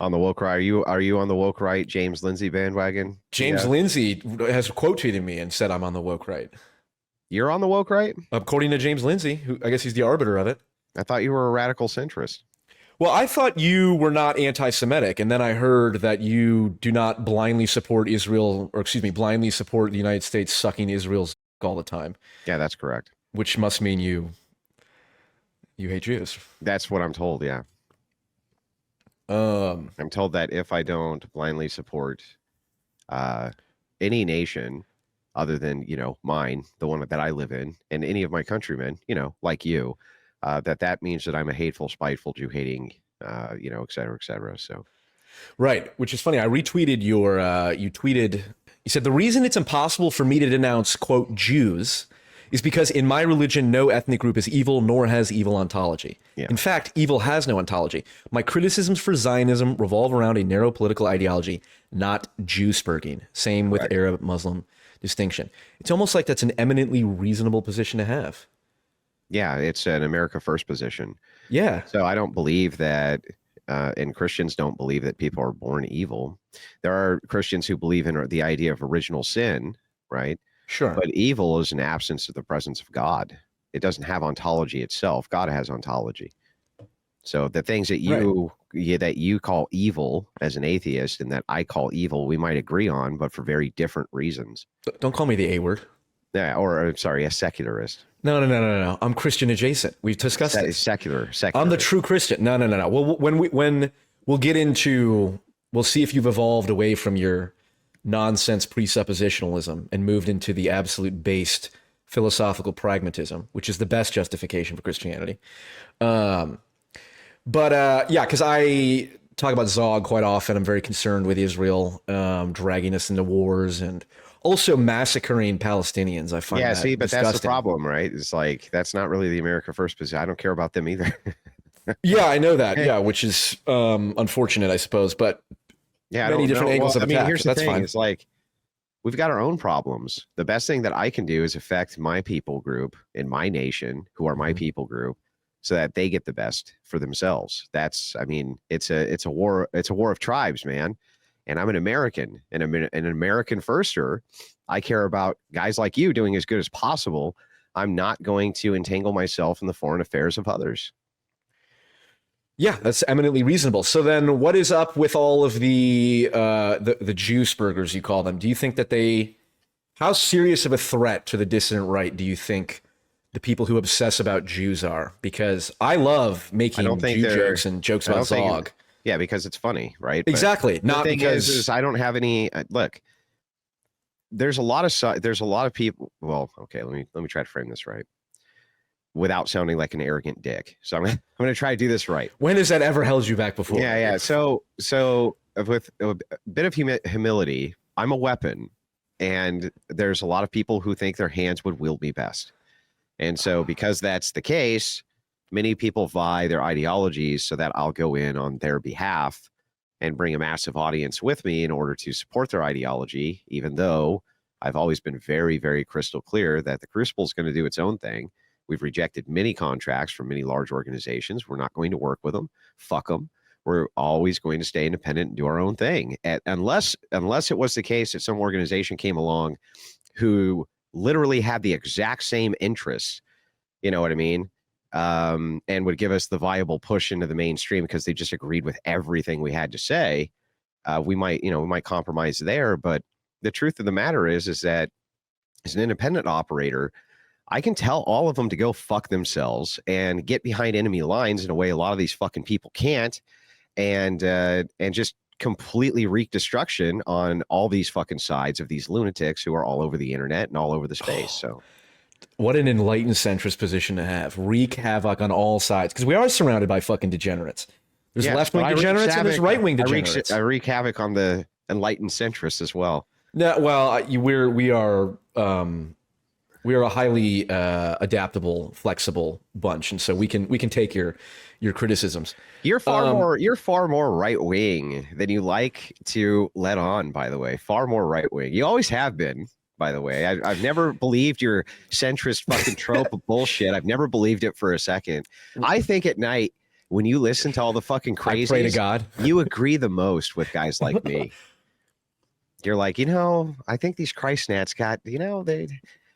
On the woke right, are you on the woke right James Lindsay bandwagon? James Yeah. Lindsay has quote tweeted me and said I'm on the woke right. You're on the woke right? According to James Lindsay, who I guess he's the arbiter of it. I thought you were a radical centrist. Well, I thought you were not anti-Semitic, and then I heard that you do not blindly support Israel, or excuse me, blindly support the United States sucking Israel's all the time. Yeah, that's correct. Which must mean you hate Jews. That's what I'm told, yeah. I'm told that if I don't blindly support any nation other than, mine, the one that I live in, and any of my countrymen, like you, that means that I'm a hateful, spiteful, Jew-hating, et cetera, et cetera. So, right, which is funny. I retweeted you tweeted, you said, the reason it's impossible for me to denounce, quote, Jews is because in my religion, no ethnic group is evil, nor has evil ontology. Yeah. In fact, evil has no ontology. My criticisms for Zionism revolve around a narrow political ideology, not Jew-spurging. Same with Arab-Muslim distinction. It's almost like that's an eminently reasonable position to have. Yeah, it's an America First position. Yeah. So I don't believe that, and Christians don't believe that people are born evil. There are Christians who believe in the idea of original sin, right? Sure. But evil is an absence of the presence of God. It doesn't have ontology itself. God has ontology. So the things that you call evil as an atheist and that I call evil, we might agree on, but for very different reasons. Don't call me the A word. Yeah, or sorry, a secularist. No. I'm Christian adjacent. We've discussed this. Secular. I'm the true Christian. No. Well, when we'll get into, we'll see if you've evolved away from your nonsense presuppositionalism and moved into the absolute based philosophical pragmatism, which is the best justification for Christianity. Because I talk about Zog quite often. I'm very concerned with Israel dragging us into wars and also massacring Palestinians. I find that but disgusting. That's the problem, right? It's like, that's not really the America First position. I don't care about them either. Yeah, I know that. Yeah, which is unfortunate, I suppose. But many different angles of attack. Here's the that's thing. fine. It's like, we've got our own problems. The best thing that I can do is affect my people group in my nation, who are my people group, so that they get the best for themselves. It's a war of tribes, man. And I'm an American, and an American firster. I care about guys like you doing as good as possible. I'm not going to entangle myself in the foreign affairs of others. Yeah, that's eminently reasonable. So then what is up with all of the Jew-spurgers, you call them? Do you think that how serious of a threat to the dissident right do you think the people who obsess about Jews are? Because I love making Jew jokes and jokes about Zog. Yeah, because it's funny, right? Exactly. But not because is I don't have any. Look, there's a lot of people. Well, okay, let me try to frame this right, without sounding like an arrogant dick. So I'm going to try to do this right. When has that ever held you back before? Yeah. So with a bit of humility, I'm a weapon, and there's a lot of people who think their hands would wield me best, and so because that's the case, many people vie their ideologies so that I'll go in on their behalf and bring a massive audience with me in order to support their ideology, even though I've always been very, very crystal clear that the Crucible is going to do its own thing. We've rejected many contracts from many large organizations. We're not going to work with them. Fuck them. We're always going to stay independent and do our own thing. Unless it was the case that some organization came along who literally had the exact same interests, you know what I mean? And would give us the viable push into the mainstream because they just agreed with everything we had to say. We might compromise there, but the truth of the matter is that as an independent operator, I can tell all of them to go fuck themselves and get behind enemy lines in a way a lot of these fucking people can't, and just completely wreak destruction on all these fucking sides of these lunatics who are all over the internet and all over the space. So. What an enlightened centrist position to have. Wreak havoc on all sides. Because we are surrounded by fucking degenerates. There's left-wing degenerates and there's right-wing degenerates. I wreak havoc on the enlightened centrists as well. No, well, we are a highly adaptable, flexible bunch, and so we can take your criticisms. You're far more right-wing than you like to let on, by the way. Far more right-wing. You always have been. By the way, I've never believed your centrist fucking trope of bullshit. I've never believed it for a second. I think at night when you listen to all the fucking crazies, I pray to God. You agree the most with guys like me. You're like, I think these Christ nats got, they.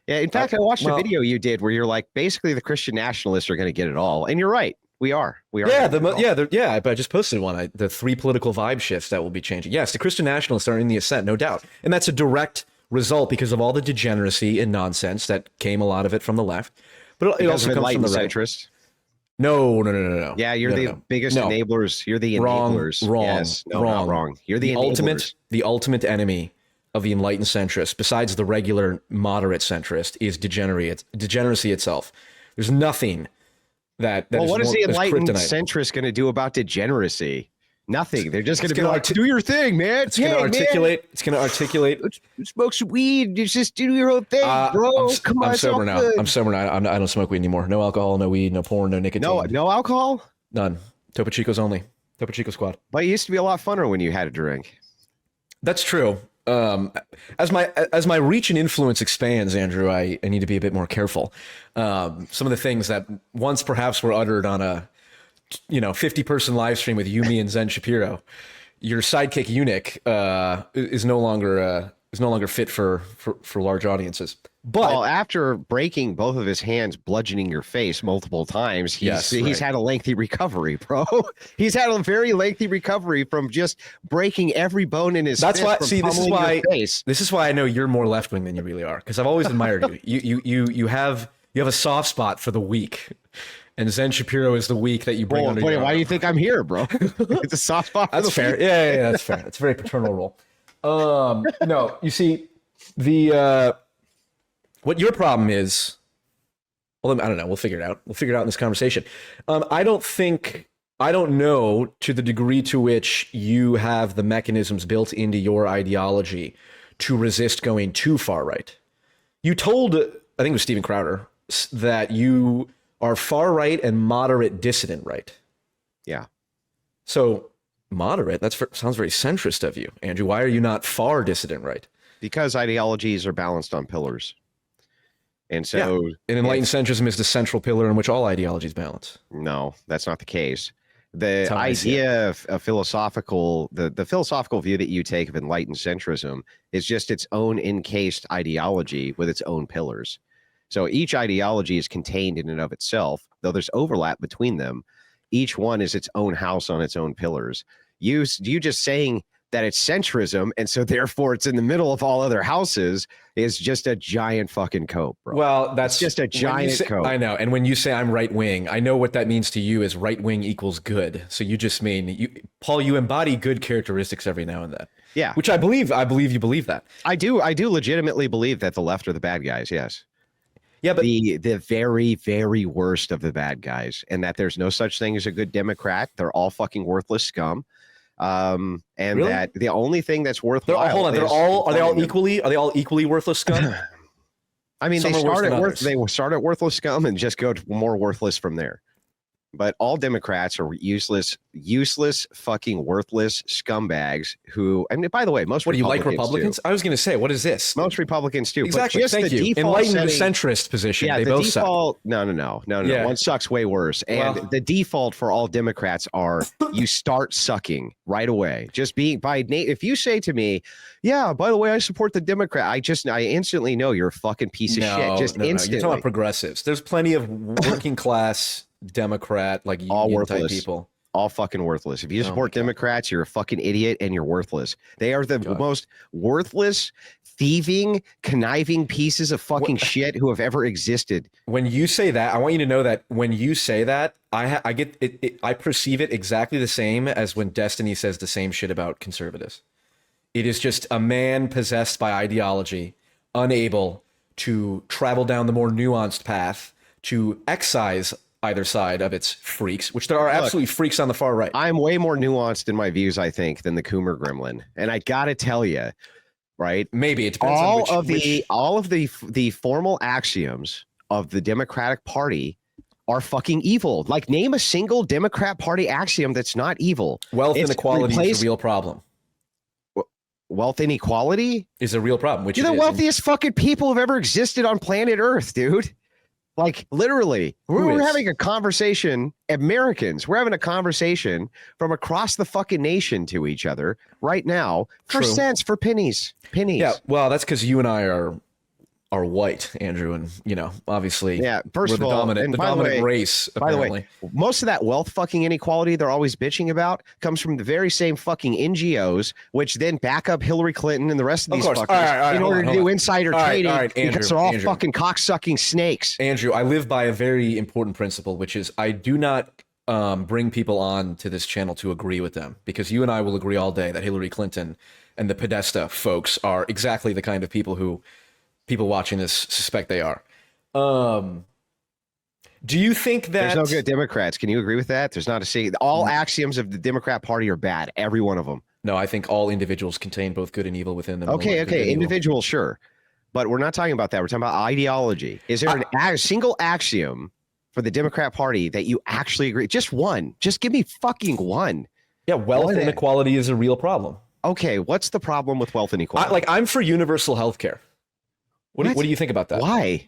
Yeah, in fact, I watched a video you did where you're like, basically the Christian nationalists are going to get it all, and you're right. We are. Yeah, but I just posted one. The 3 political vibe shifts that will be changing. Yes, the Christian nationalists are in the ascent, no doubt, and that's a direct result because of all the degeneracy and nonsense that came, a lot of it from the left, but it also comes from the right. Centrist. No. Yeah, you're the biggest enablers. You're the enablers. Wrong. Yes. No, wrong. Not wrong. You're the enablers. The ultimate enemy of the enlightened centrist, besides the regular moderate centrist, is degeneracy itself. There's nothing that what is the enlightened kryptonite. centrist going to do about degeneracy? Nothing. They're just going to be like, do your thing, man. It's going to articulate. Smoke some weed. Just do your own thing, bro. Come on, I'm sober now. I'm sober now. I don't smoke weed anymore. No alcohol, no weed, no porn, no nicotine. No alcohol? None. Topo Chicos only. Topo Chico squad. But it used to be a lot funner when you had a drink. That's true. As my reach and influence expands, Andrew, I need to be a bit more careful. Some of the things that once perhaps were uttered on a 50-person live stream with you, me, and Zen Shapiro, your sidekick eunuch is no longer fit for large audiences. But after breaking both of his hands, bludgeoning your face multiple times, he's had a lengthy recovery, bro. He's had a very lengthy recovery from just breaking every bone in his. That's why. See, this is why I know you're more left wing than you really are, because I've always admired you. You have a soft spot for the weak. And Zen Shapiro is the weak that you bring under your arm. Why do you think I'm here, bro? It's a soft spot. That's fair. Yeah, that's fair. It's a very paternal role. No, you see, what your problem is, well, I don't know. We'll figure it out. We'll figure it out in this conversation. I don't know to the degree to which you have the mechanisms built into your ideology to resist going too far right. You told, I think it was Steven Crowder, that you are far right and moderate dissident right. Yeah. So moderate, sounds very centrist of you, Andrew. Why are you not far dissident right? Because ideologies are balanced on pillars. And so and enlightened centrism is the central pillar in which all ideologies balance. No, that's not the case. The idea of the philosophical view that you take of enlightened centrism is just its own encased ideology with its own pillars. So each ideology is contained in and of itself, though there's overlap between them. Each one is its own house on its own pillars. You just saying that it's centrism, and so therefore it's in the middle of all other houses, is just a giant fucking cope, bro. Well, that's just a giant cope. I know. And when you say I'm right wing, I know what that means to you is right wing equals good. So you just mean Paul, you embody good characteristics every now and then. Yeah. Which I believe you believe that. I do legitimately believe that the left are the bad guys, yes. Yeah, but the very, very worst of the bad guys, and that there's no such thing as a good Democrat. They're all fucking worthless scum. And really? That the only thing that's worthwhile. Hold on, are they all equally worthless scum? I mean, they start at worthless scum and just go to more worthless from there. But all Democrats are useless, fucking worthless scumbags who, I mean, by the way, most What do you like Republicans? I was going to say, what is this? Most Republicans do. Exactly. But just Thank you. Enlightened centrist position. Yeah, they both suck. No. Yeah. One sucks way worse. And the default for all Democrats are you start sucking right away. Just being if you say to me, yeah, by the way, I support the Democrat, I instantly know you're a fucking piece of shit. Just instantly. You're talking about progressives. There's plenty of working class Democrat, like all worthless type people, all fucking worthless. If you support Democrats, you're a fucking idiot and you're worthless. They are the most worthless, thieving, conniving pieces of fucking shit who have ever existed. When you say that, I want you to know that when you say that, I get it. I perceive it exactly the same as when Destiny says the same shit about conservatives. It is just a man possessed by ideology, unable to travel down the more nuanced path to excise either side of its freaks, which there are absolutely freaks on the far right. I'm way more nuanced in my views, I think, than the Coomer Gremlin. And I got to tell you, right? Maybe it depends all of the formal axioms of the Democratic Party are fucking evil. Like, name a single Democrat Party axiom that's not evil. Wealth inequality is a real problem. Wealth inequality is a real problem. Which you're the wealthiest fucking people who've ever existed on planet Earth, dude. Like literally, we're having a conversation. Americans, we're having a conversation from across the fucking nation to each other right now for cents, for pennies. Yeah, well, that's because you and I are white, Andrew, and obviously, yeah. First of all, the dominant race. Apparently. By the way, most of that wealth fucking inequality they're always bitching about comes from the very same fucking NGOs, which then back up Hillary Clinton and the rest of these fuckers in order to do insider trading because they're all fucking cocksucking snakes. Andrew, I live by a very important principle, which is I do not bring people on to this channel to agree with them, because you and I will agree all day that Hillary Clinton and the Podesta folks are exactly the kind of people who people watching this suspect they are. Do you think that... There's no good Democrats. Can you agree with that? There's not a single... All axioms of the Democrat Party are bad. Every one of them. No, I think all individuals contain both good and evil within them. Okay. Individual, sure. But we're not talking about that. We're talking about ideology. Is there a single axiom for the Democrat Party that you actually agree? Just one. Just give me fucking one. Yeah, wealth inequality is a real problem. Okay, what's the problem with wealth inequality? I'm for universal health care. What do you think about that? Why?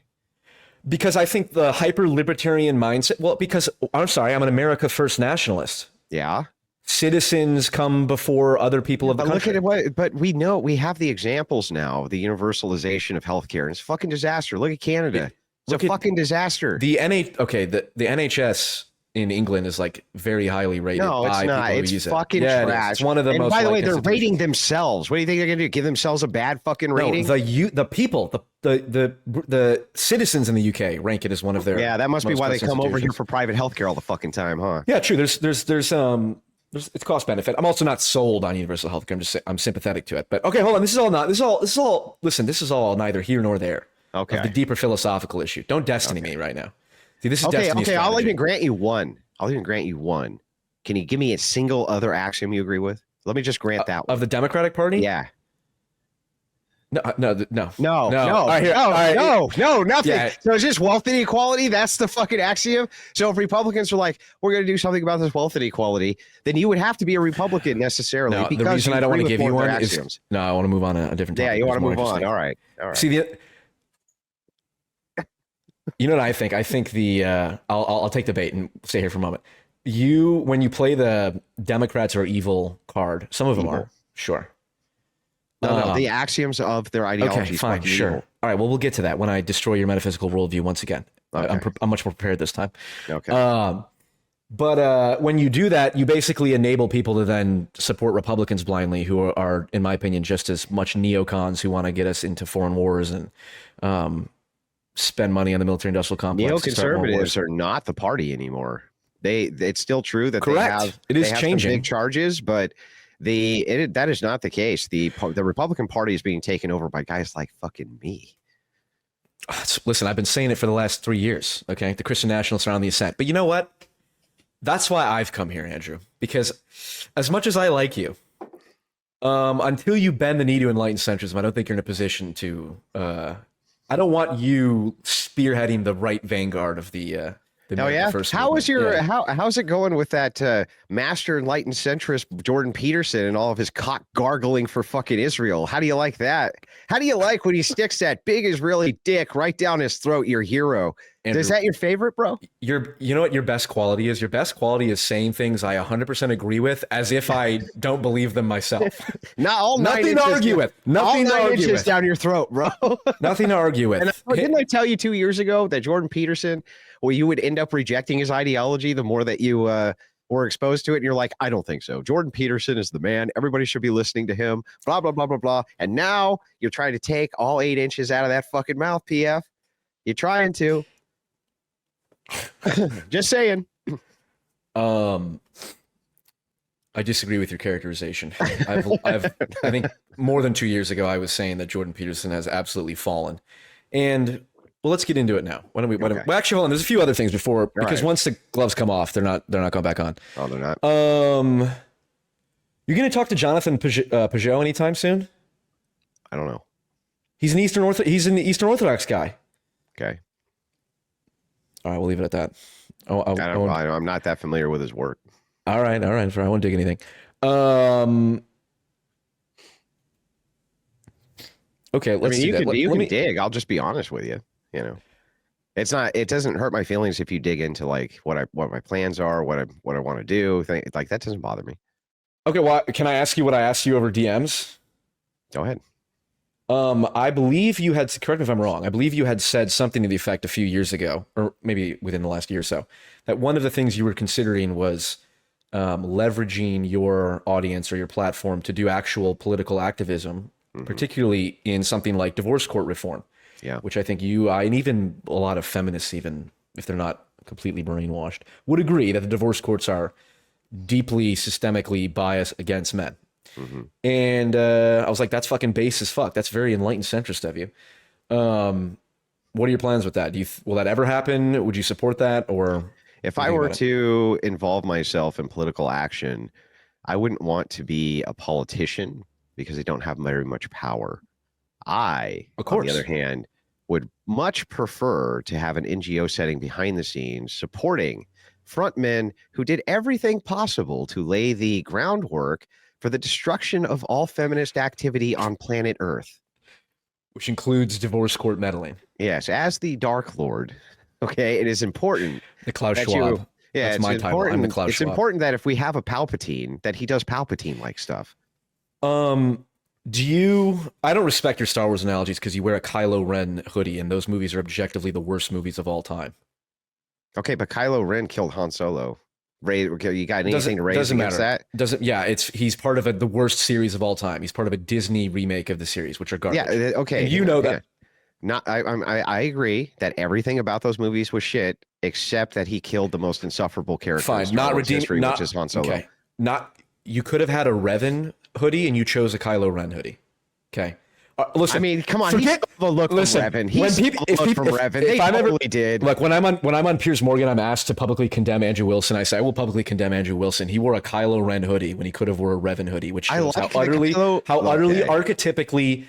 Because I think the hyper-libertarian mindset... Well, because, I'm sorry, I'm an America First nationalist. Yeah. Citizens come before other people of the country. But we know, we have the examples now of the universalization of healthcare. It's a fucking disaster. Look at Canada. It's a fucking disaster. The NHS in England is like very highly rated. No, it's not. It's fucking trash. It's one of the most. By the way, they're rating themselves. What do you think they're gonna do? Give themselves a bad fucking rating? No, the people, the citizens in the UK rank it as one of their. Yeah, that must be why they come over here for private healthcare all the fucking time, huh? Yeah, true. There's it's cost benefit. I'm also not sold on universal healthcare. I'm sympathetic to it. But okay, hold on. This is all neither here nor there. Okay. Of the deeper philosophical issue. Don't destiny me right now. See, this is destiny. Okay, I'll even grant you one. Can you give me a single other axiom you agree with? Let me just grant that one. Of the Democratic Party? Yeah. No. No, nothing. Yeah. So it's just wealth inequality. That's the fucking axiom. So if Republicans are like, we're going to do something about this wealth inequality, then you would have to be a Republican necessarily. No, the reason I don't want to give you one is I want to move on a different topic. Yeah, you want to move on. All right. See, you know what I think? I think I'll take the bait and stay here for a moment. When you play the Democrats are evil card, some of them are, sure. No, the axioms of their ideology. Okay, fine, sure. Evil. All right, well, we'll get to that when I destroy your metaphysical worldview once again. Okay. I'm much more prepared this time. Okay. But when you do that, you basically enable people to then support Republicans blindly, who are, in my opinion, just as much neocons who want to get us into foreign wars and spend money on the military-industrial complex. Neoconservatives are not the party anymore. It's still true that it is changing. Big charges, but that is not the case. The Republican Party is being taken over by guys like fucking me. Listen, I've been saying it for the last 3 years. Okay, the Christian Nationalists are on the ascent, but you know what? That's why I've come here, Andrew. Because as much as I like you, until you bend the knee to enlightened centrism, I don't think you're in a position to. I don't want you spearheading the right vanguard of the first how's it going with that master enlightened centrist Jordan Peterson and all of his cock gargling for fucking Israel? How do you like that? How do you like when he sticks that big Israeli dick right down his throat? Your hero. Andrew, is that your favorite, bro? You know what your best quality is? Your best quality is saying things I 100% agree with as if I don't believe them myself. Nothing to argue with. Nothing to argue with. Down your throat, bro. Nothing to argue with. And didn't I tell you 2 years ago that Jordan Peterson, you would end up rejecting his ideology the more that you were exposed to it? And you're like, I don't think so. Jordan Peterson is the man. Everybody should be listening to him. Blah, blah, blah, blah, blah. And now you're trying to take all 8 inches out of that fucking mouth, PF. You're trying to. Just saying. I disagree with your characterization. I think more than 2 years ago, I was saying that Jordan Peterson has absolutely fallen. And well, let's get into it now. Why don't we? Well, actually, hold on. There's a few other things because once the gloves come off, they're not going back on. Oh, they're not. You're going to talk to Jonathan Peugeot anytime soon? I don't know. He's an Eastern Orthodox guy. Okay. All right, we'll leave it at that. I'm not that familiar with his work. All right. I won't dig anything. Okay, let's do that. You can dig. I'll just be honest with you. It's not. It doesn't hurt my feelings if you dig into like what my plans are, what I want to do. Like that doesn't bother me. Okay, well, can I ask you what I asked you over DMs? Go ahead. I believe you had, correct me if I'm wrong, I believe you had said something to the effect a few years ago, or maybe within the last year or so, that one of the things you were considering was leveraging your audience or your platform to do actual political activism, particularly in something like divorce court reform. Yeah. Which I think and even a lot of feminists, even if they're not completely brainwashed, would agree that the divorce courts are deeply systemically biased against men. And I was like, that's fucking base as fuck. That's very enlightened centrist of you. What are your plans with that? Will that ever happen? Would you support that? Or if I were to involve myself in political action, I wouldn't want to be a politician because I don't have very much power. On the other hand, would much prefer to have an NGO setting behind the scenes supporting frontmen who did everything possible to lay the groundwork for the destruction of all feminist activity on planet Earth. Which includes divorce court meddling. Yes, as the Dark Lord. Okay, it is important. The Klaus Schwab. Yeah, that's my title. I'm the Klaus Schwab. It's important that if we have a Palpatine, that he does Palpatine-like stuff. I don't respect your Star Wars analogies because you wear a Kylo Ren hoodie, and those movies are objectively the worst movies of all time. Okay, but Kylo Ren killed Han Solo. Ray, you got anything to raise against that? He's part of the worst series of all time. He's part of a Disney remake of the series, which are garbage. Yeah, okay. And you know that. I agree that everything about those movies was shit, except that he killed the most insufferable character in Star Wars history, which is Han Solo. Okay. You could have had a Revan hoodie, and you chose a Kylo Ren hoodie. Okay. Listen, I mean, come on. He stole the look from Revan. He stole the look from Revan. They totally did. Look, when I'm on Piers Morgan, I'm asked to publicly condemn Andrew Wilson. I say I will publicly condemn Andrew Wilson. He wore a Kylo Ren hoodie when he could have wore a Revan hoodie, which shows how utterly archetypically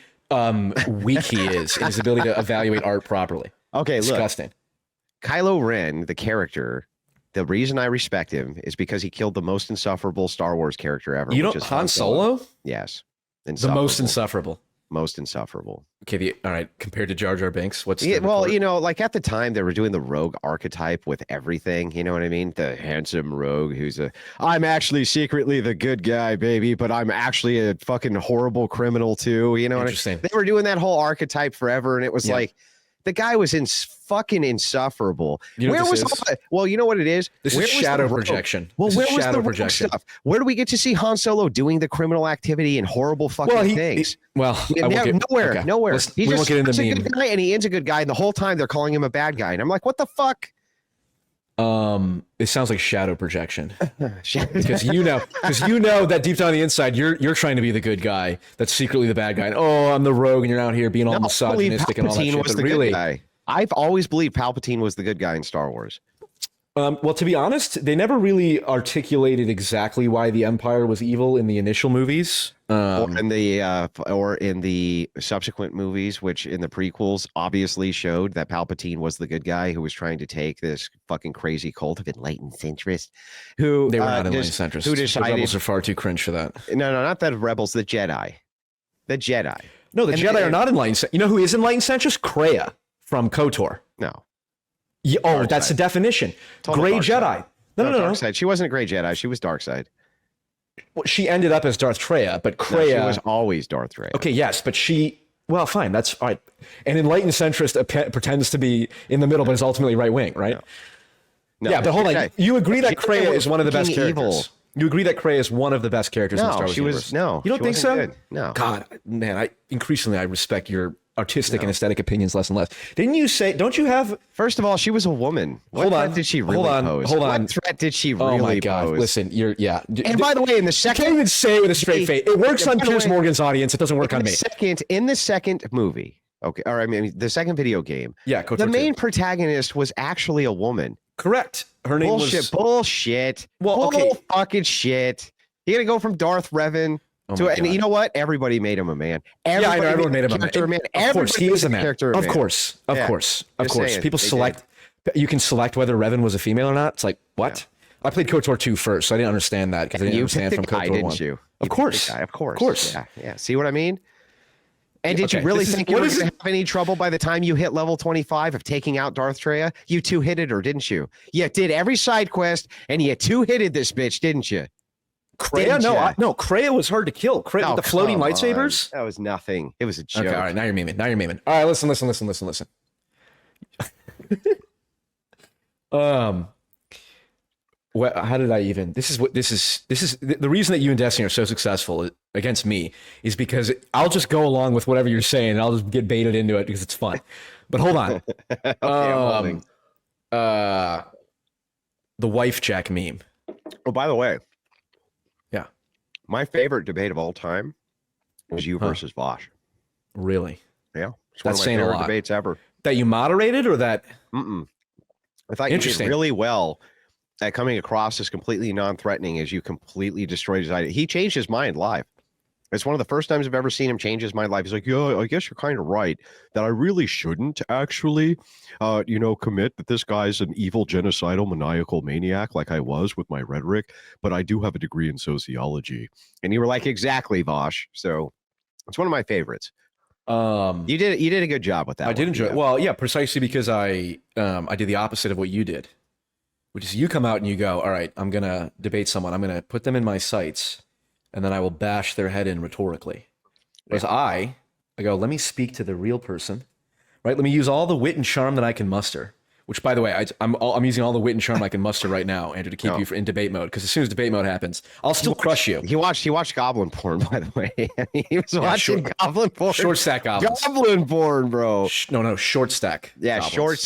weak he is in his ability to evaluate art properly. Okay, disgusting. Look, Kylo Ren, the character. The reason I respect him is because he killed the most insufferable Star Wars character ever. You know Han Solo? Yes, the most insufferable. Most insufferable. Okay, all right. Compared to Jar Jar Binks, what's like at the time they were doing the rogue archetype with everything. You know what I mean? The handsome rogue I'm actually secretly the good guy, baby, but I'm actually a fucking horrible criminal too. You know what I mean? They were doing that whole archetype forever, and it was like the guy was fucking insufferable. Where was well, you know what it is? This is shadow projection. Well, where was the rogue stuff? Where do we get to see Han Solo doing the criminal activity and horrible fucking things? Nowhere. Nowhere. He's just a good guy, and he is a good guy, and the whole time they're calling him a bad guy, and I'm like, what the fuck? It sounds like shadow projection because you know that deep down on the inside you're trying to be the good guy that's secretly the bad guy. And, I'm the rogue, and you're out here being all misogynistic and all that shit. But really, I've always believed Palpatine was the good guy in Star Wars. Well, to be honest, they never really articulated exactly why the Empire was evil in the initial movies, or in the subsequent movies, which in the prequels obviously showed that Palpatine was the good guy who was trying to take this fucking crazy cult of Enlightened Centrist. They were not Enlightened Centrists. Who decided, the rebels are far too cringe for that. No, not the rebels. The Jedi. The Jedi. No, the Jedi are not Enlightened. You know who is Enlightened Centrist? Kreia from KOTOR. No. Yeah, that's the definition. Gray Jedi. No. Dark side. She wasn't a gray Jedi. She was dark side. Well, she ended up as Darth Treya, but Kreia she was always Darth Treya. Okay, yes, but fine, that's all right. An Enlightened Centrist pretends to be in the middle, but is ultimately right wing, right? No, yeah, but hold on. You agree that Kreia is one of the best characters? You agree that Kreia is one of the best characters in the Star Wars universe? No, you don't think so? Good. No. God, man, I respect your artistic and aesthetic opinions less and less. Didn't you say? Don't you have? First of all, she was a woman. What threat did she really pose? What threat did she really pose? Oh my God! Listen, And by the way, in the second, you can't even say it with a straight face. It works on Piers Morgan's audience. It doesn't work on me. In the second movie, the second video game. Yeah, the main protagonist was actually a woman. Correct. Her name was bullshit. Well, fucking shit. You're gonna go from Darth Revan. And you know what? Everybody made him a man. Everyone made him a man. Of course, he is a man. Of course. People select. You can select whether Revan was a female or not. It's like, what? Yeah. I played KOTOR 2 first, so I didn't understand that because I didn't understand from KOTOR 1. Didn't you? Of course. Of course. Yeah. See what I mean? And did you Okay, really this is- think you what were is going to have any trouble by the time you hit level 25 of taking out Darth Treya? You two-hitted her, didn't you? You did every side quest, and you two-hitted this bitch, didn't you? Kreia? No, Kreia was hard to kill. Kreia with the floating come lightsabers? on. That was nothing. It was a joke. Okay, all right, now you're memeing. All right, listen. How did I even? This is the reason that you and Destiny are so successful against me is because I'll just go along with whatever you're saying and I'll just get baited into it because it's fun. But hold on. Okay, I'm holding. The wifejack meme. Oh, by the way. Yeah. My favorite debate of all time was you versus Vosh. Really? Yeah. It's That's one of my saying a favorite lot. debates ever. That you moderated or that? I thought you did really well at coming across as completely non-threatening as you completely destroyed his idea. He changed his mind live. It's one of the first times I've ever seen him change his mind live. He's like, yeah, I guess you're kind of right that I really shouldn't actually, commit that this guy's an evil, genocidal, maniacal maniac like I was with my rhetoric, but I do have a degree in sociology. And you were like, exactly, Vosh. So it's one of my favorites. You did a good job with that. I did enjoy it. Well, yeah, precisely because I did the opposite of what you did, which is you come out and you go, all right, I'm going to debate someone. I'm going to put them in my sights and then I will bash their head in rhetorically. Whereas I go, let me speak to the real person, right? Let me use all the wit and charm that I can muster. Which, by the way, I'm using all the wit and charm I can muster right now, Andrew, to keep you in debate mode. Because as soon as debate mode happens, I'll still crush you. He watched goblin porn, by the way. He was watching goblin porn. Short stack goblins. Goblin porn, bro. No, short stack. Yeah, goblins. Short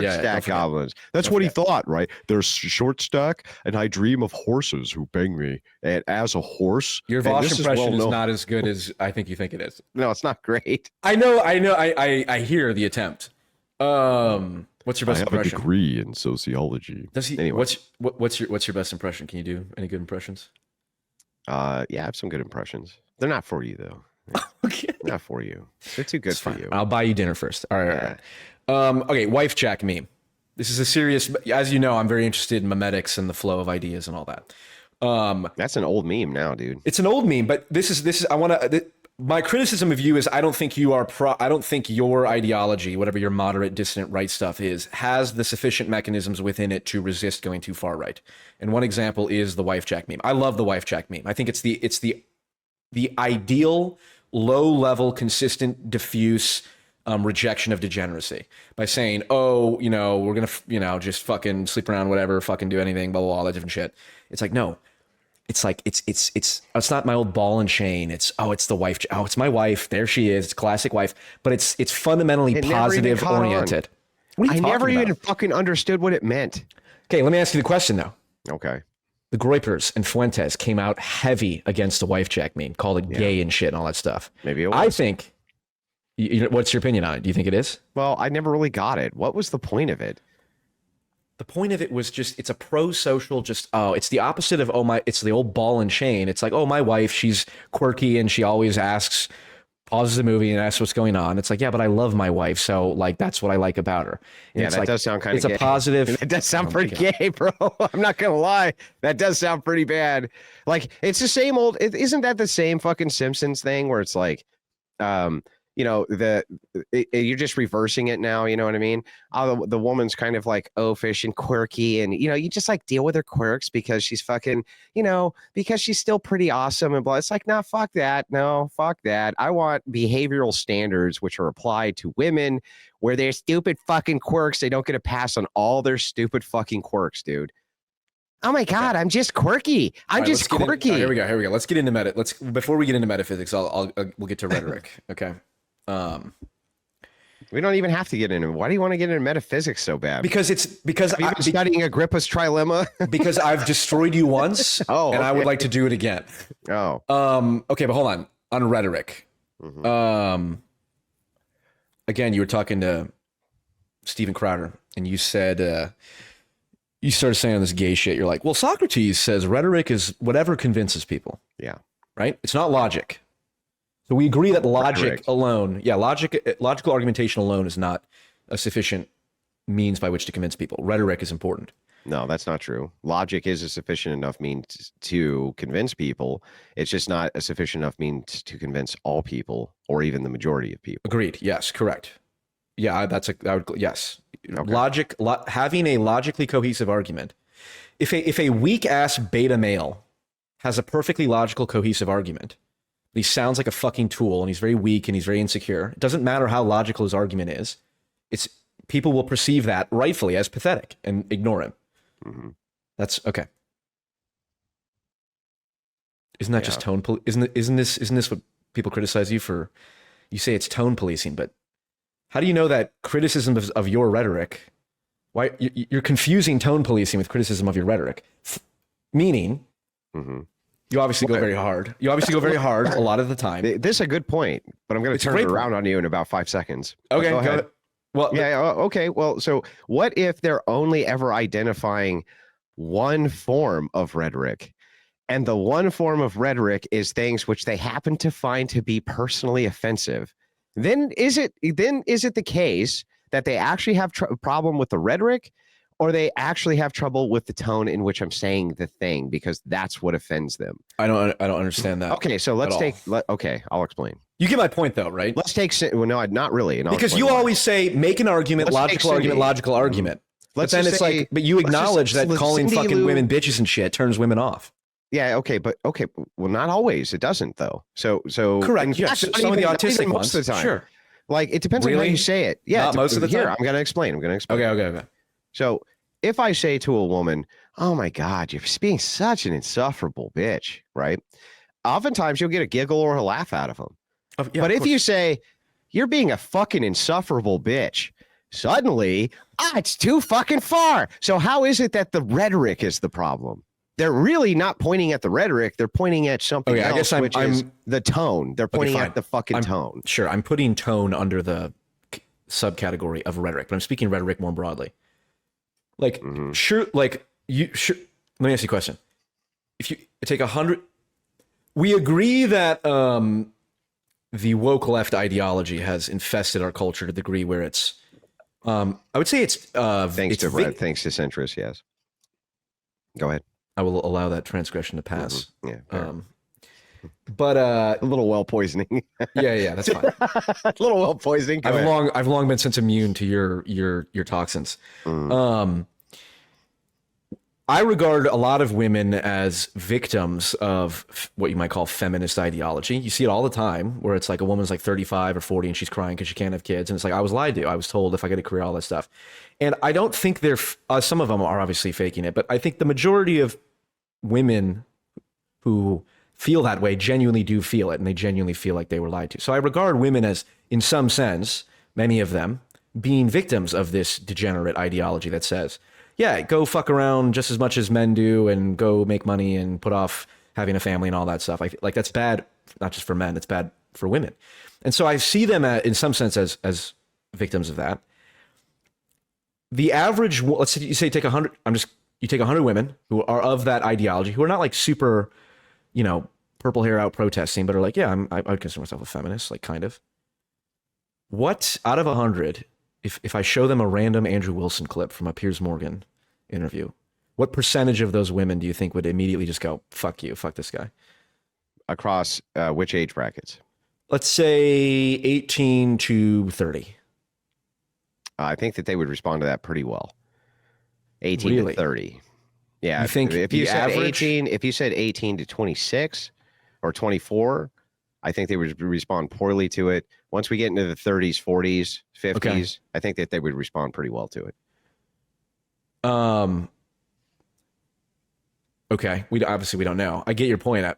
stack goblins. That's what he thought, right? There's short stack, and I dream of horses who bang me. And as a horse, your Vosh impression is not as good as I think you think it is. No, it's not great. I know. I hear the attempt. What's your best impression? I have a degree in sociology. Does he? Anyway. What's your best impression? Can you do any good impressions? Yeah, I have some good impressions. They're not for you though. Okay. Not for you. They're too good for you. I'll buy you dinner first. All right. Okay, wifejack meme. This is a serious. As you know, I'm very interested in memetics and the flow of ideas and all that. That's an old meme now, dude. It's an old meme, but this is. I want to. My criticism of you is I don't think you are I don't think your ideology, whatever your moderate dissident right stuff is, has the sufficient mechanisms within it to resist going too far right. And one example is the wifejack meme. I love the wifejack meme. I think it's the ideal low level, consistent, diffuse rejection of degeneracy by saying, oh, we're gonna just fucking sleep around, whatever, fucking do anything, blah blah blah, all that different shit. It's like no. It's like it's not my old ball and chain. It's the wife. Oh, it's my wife. There she is. It's classic wife. But it's fundamentally positive oriented. I never even fucking understood what it meant. Okay, let me ask you the question though. Okay. The Groypers and Fuentes came out heavy against the wifejack meme, called it gay and shit and all that stuff. Maybe it was. I think. What's your opinion on it? Do you think it is? Well, I never really got it. What was the point of it? The point of it was just, it's a pro-social, it's the opposite of, it's the old ball and chain. It's like, oh, my wife, she's quirky and she always pauses the movie and asks what's going on. It's like, yeah, but I love my wife. So like, that's what I like about her. And yeah, that does sound kind of gay. It's a positive. It does sound pretty gay, bro. I'm not going to lie. That does sound pretty bad. Like, it's the same old, isn't that the same fucking Simpsons thing where it's like, you're just reversing it now. You know what I mean? The woman's kind of like oafish and quirky, and you just like deal with her quirks because she's fucking, because she's still pretty awesome and blah. It's like, nah, fuck that. No, fuck that. I want behavioral standards which are applied to women where their stupid fucking quirks, they don't get a pass on all their stupid fucking quirks, dude. Oh my God, I'm just quirky. I'm just quirky. Here we go. Let's get into before we get into metaphysics, we'll get to rhetoric. Okay. We don't even have to get into it. Why do you want to get into metaphysics so bad? Because I'm studying Agrippa's trilemma. Because I've destroyed you once, and I would like to do it again. Oh. Okay, but hold on rhetoric. Mm-hmm. Again, you were talking to Stephen Crowder, and you said you started saying this gay shit. You're like, well, Socrates says rhetoric is whatever convinces people. Yeah. Right. It's not logic. So we agree that logical argumentation alone is not a sufficient means by which to convince people. Rhetoric is important. No, that's not true. Logic is a sufficient enough means to convince people. It's just not a sufficient enough means to convince all people or even the majority of people. Agreed. Yes, correct. Yeah, yes. Okay. Having a logically cohesive argument. If a weak ass beta male has a perfectly logical cohesive argument, but he sounds like a fucking tool and he's very weak and he's very insecure, it doesn't matter how logical his argument is. It's people will perceive that rightfully as pathetic and ignore him. Mm-hmm. That's okay. Isn't that just tone? Isn't this what people criticize you for? You say it's tone policing, but how do you know that criticism of your rhetoric? Why you're confusing tone policing with criticism of your rhetoric? Meaning, you obviously go very hard. You obviously go very hard a lot of the time. This is a good point, but I'm going to turn it around on you in about 5 seconds. Okay, go ahead. Well, yeah, okay. Well, so what if they're only ever identifying one form of rhetoric, and the one form of rhetoric is things which they happen to find to be personally offensive? Then is it the case that they actually have a problem with the rhetoric, or they actually have trouble with the tone in which I'm saying the thing, because that's what offends them? I don't understand that. Okay, so let's okay, I'll explain. You get my point, though, right? Let's take. Well, no, not really. Because you always say make an argument, logical argument. But then it's like, but you acknowledge that calling fucking women bitches and shit turns women off. Yeah. Okay. Well, not always. It doesn't though. So correct. Yes. Some of the autistic ones. Most of the time. Sure. Like it depends on how you say it. Yeah. Not most of the time. I'm going to explain. Okay. So if I say to a woman, "Oh my God, you're being such an insufferable bitch," right? Oftentimes you'll get a giggle or a laugh out of them. Yeah, but if you say, "You're being a fucking insufferable bitch," suddenly, it's too fucking far. So how is it that the rhetoric is the problem? They're really not pointing at the rhetoric. They're pointing at something else, I guess which is the tone. They're pointing at the fucking tone. Sure, I'm putting tone under the subcategory of rhetoric, but I'm speaking rhetoric more broadly. Like, sure, like, let me ask you a question. If you take 100, we agree that the woke left ideology has infested our culture to the degree where it's, I would say it's thanks to centrists. Yes. Go ahead. I will allow that transgression to pass. Yeah. But a little well poisoning. yeah, that's fine. A little well poisoning. I've long been since immune to your toxins. I regard a lot of women as victims of what you might call feminist ideology. You see it all the time where it's like a woman's like 35 or 40 and she's crying because she can't have kids. And it's like, I was lied to. I was told if I get a career, all that stuff. And I don't think some of them are obviously faking it, but I think the majority of women who feel that way genuinely do feel it, and they genuinely feel like they were lied to. So I regard women as, in some sense, many of them, being victims of this degenerate ideology that says, yeah, go fuck around just as much as men do and go make money and put off having a family and all that stuff. Like that's bad, not just for men, it's bad for women. And so I see them in some sense as victims of that. The average, let's say you take 100, you take 100 women who are of that ideology, who are not like super, purple hair out protesting, but are like, yeah, I would consider myself a feminist, like kind of. What out of 100, if I show them a random Andrew Wilson clip from a Piers Morgan interview, what percentage of those women do you think would immediately just go, fuck you, fuck this guy? Across which age brackets? Let's say 18 to 30. I think that they would respond to that pretty well. 18 to 30. Yeah. You think if you said 18, if you said 18 to 26 or 24, I think they would respond poorly to it. Once we get into the 30s, 40s, 50s, I think that they would respond pretty well to it. Okay. We don't know. I get your point.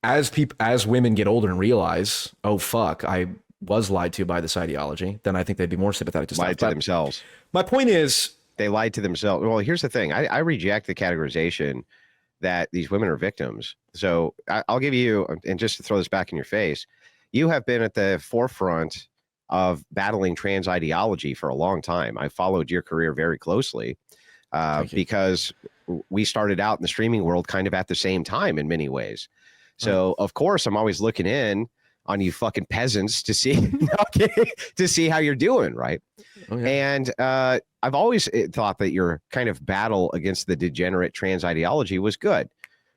As women get older and realize, oh fuck, I was lied to by this ideology, then I think they'd be more sympathetic to stuff. Lied to themselves. My point is, they lied to themselves. Well, here's the thing. I reject the categorization that these women are victims. So I'll give you, and just to throw this back in your face, you have been at the forefront of battling trans ideology for a long time. I followed your career very closely because we started out in the streaming world kind of at the same time in many ways. So of course I'm always looking in on you fucking peasants to see to see how you're doing, right? Okay. And I've always thought that your kind of battle against the degenerate trans ideology was good.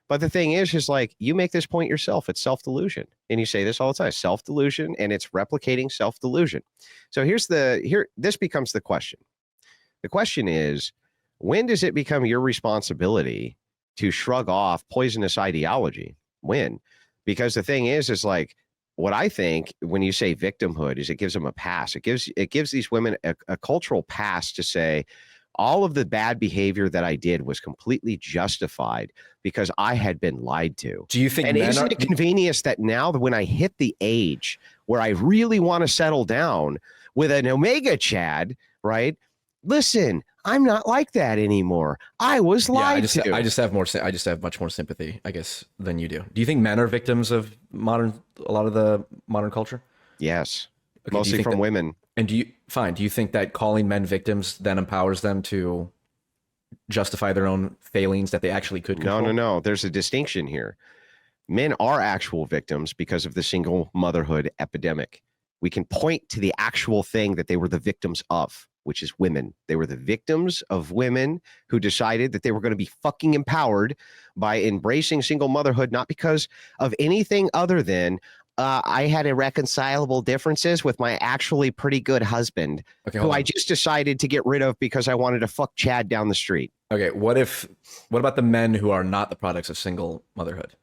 But the thing is like, you make this point yourself. It's self-delusion. And you say this all the time, self-delusion, and it's replicating self-delusion. So this becomes the question. The question is, when does it become your responsibility to shrug off poisonous ideology? When? Because the thing is like, what I think when you say victimhood is it gives them a pass. It gives these women a cultural pass to say, all of the bad behavior that I did was completely justified because I had been lied to. Do you think? And isn't it convenient that now that when I hit the age where I really want to settle down with an Omega Chad, right? Listen, I'm not like that anymore. I was lied to. I just have much more sympathy, I guess, than you do. Do you think men are victims of a lot of the modern culture? Yes, okay, mostly from women. And do you think that calling men victims then empowers them to justify their own failings that they actually could control? No. There's a distinction here. Men are actual victims because of the single motherhood epidemic. We can point to the actual thing that they were the victims of, which is women. They were the victims of women who decided that they were going to be fucking empowered by embracing single motherhood, not because of anything other than I had irreconcilable differences with my actually pretty good husband, who I just decided to get rid of because I wanted to fuck Chad down the street. Okay, what about the men who are not the products of single motherhood?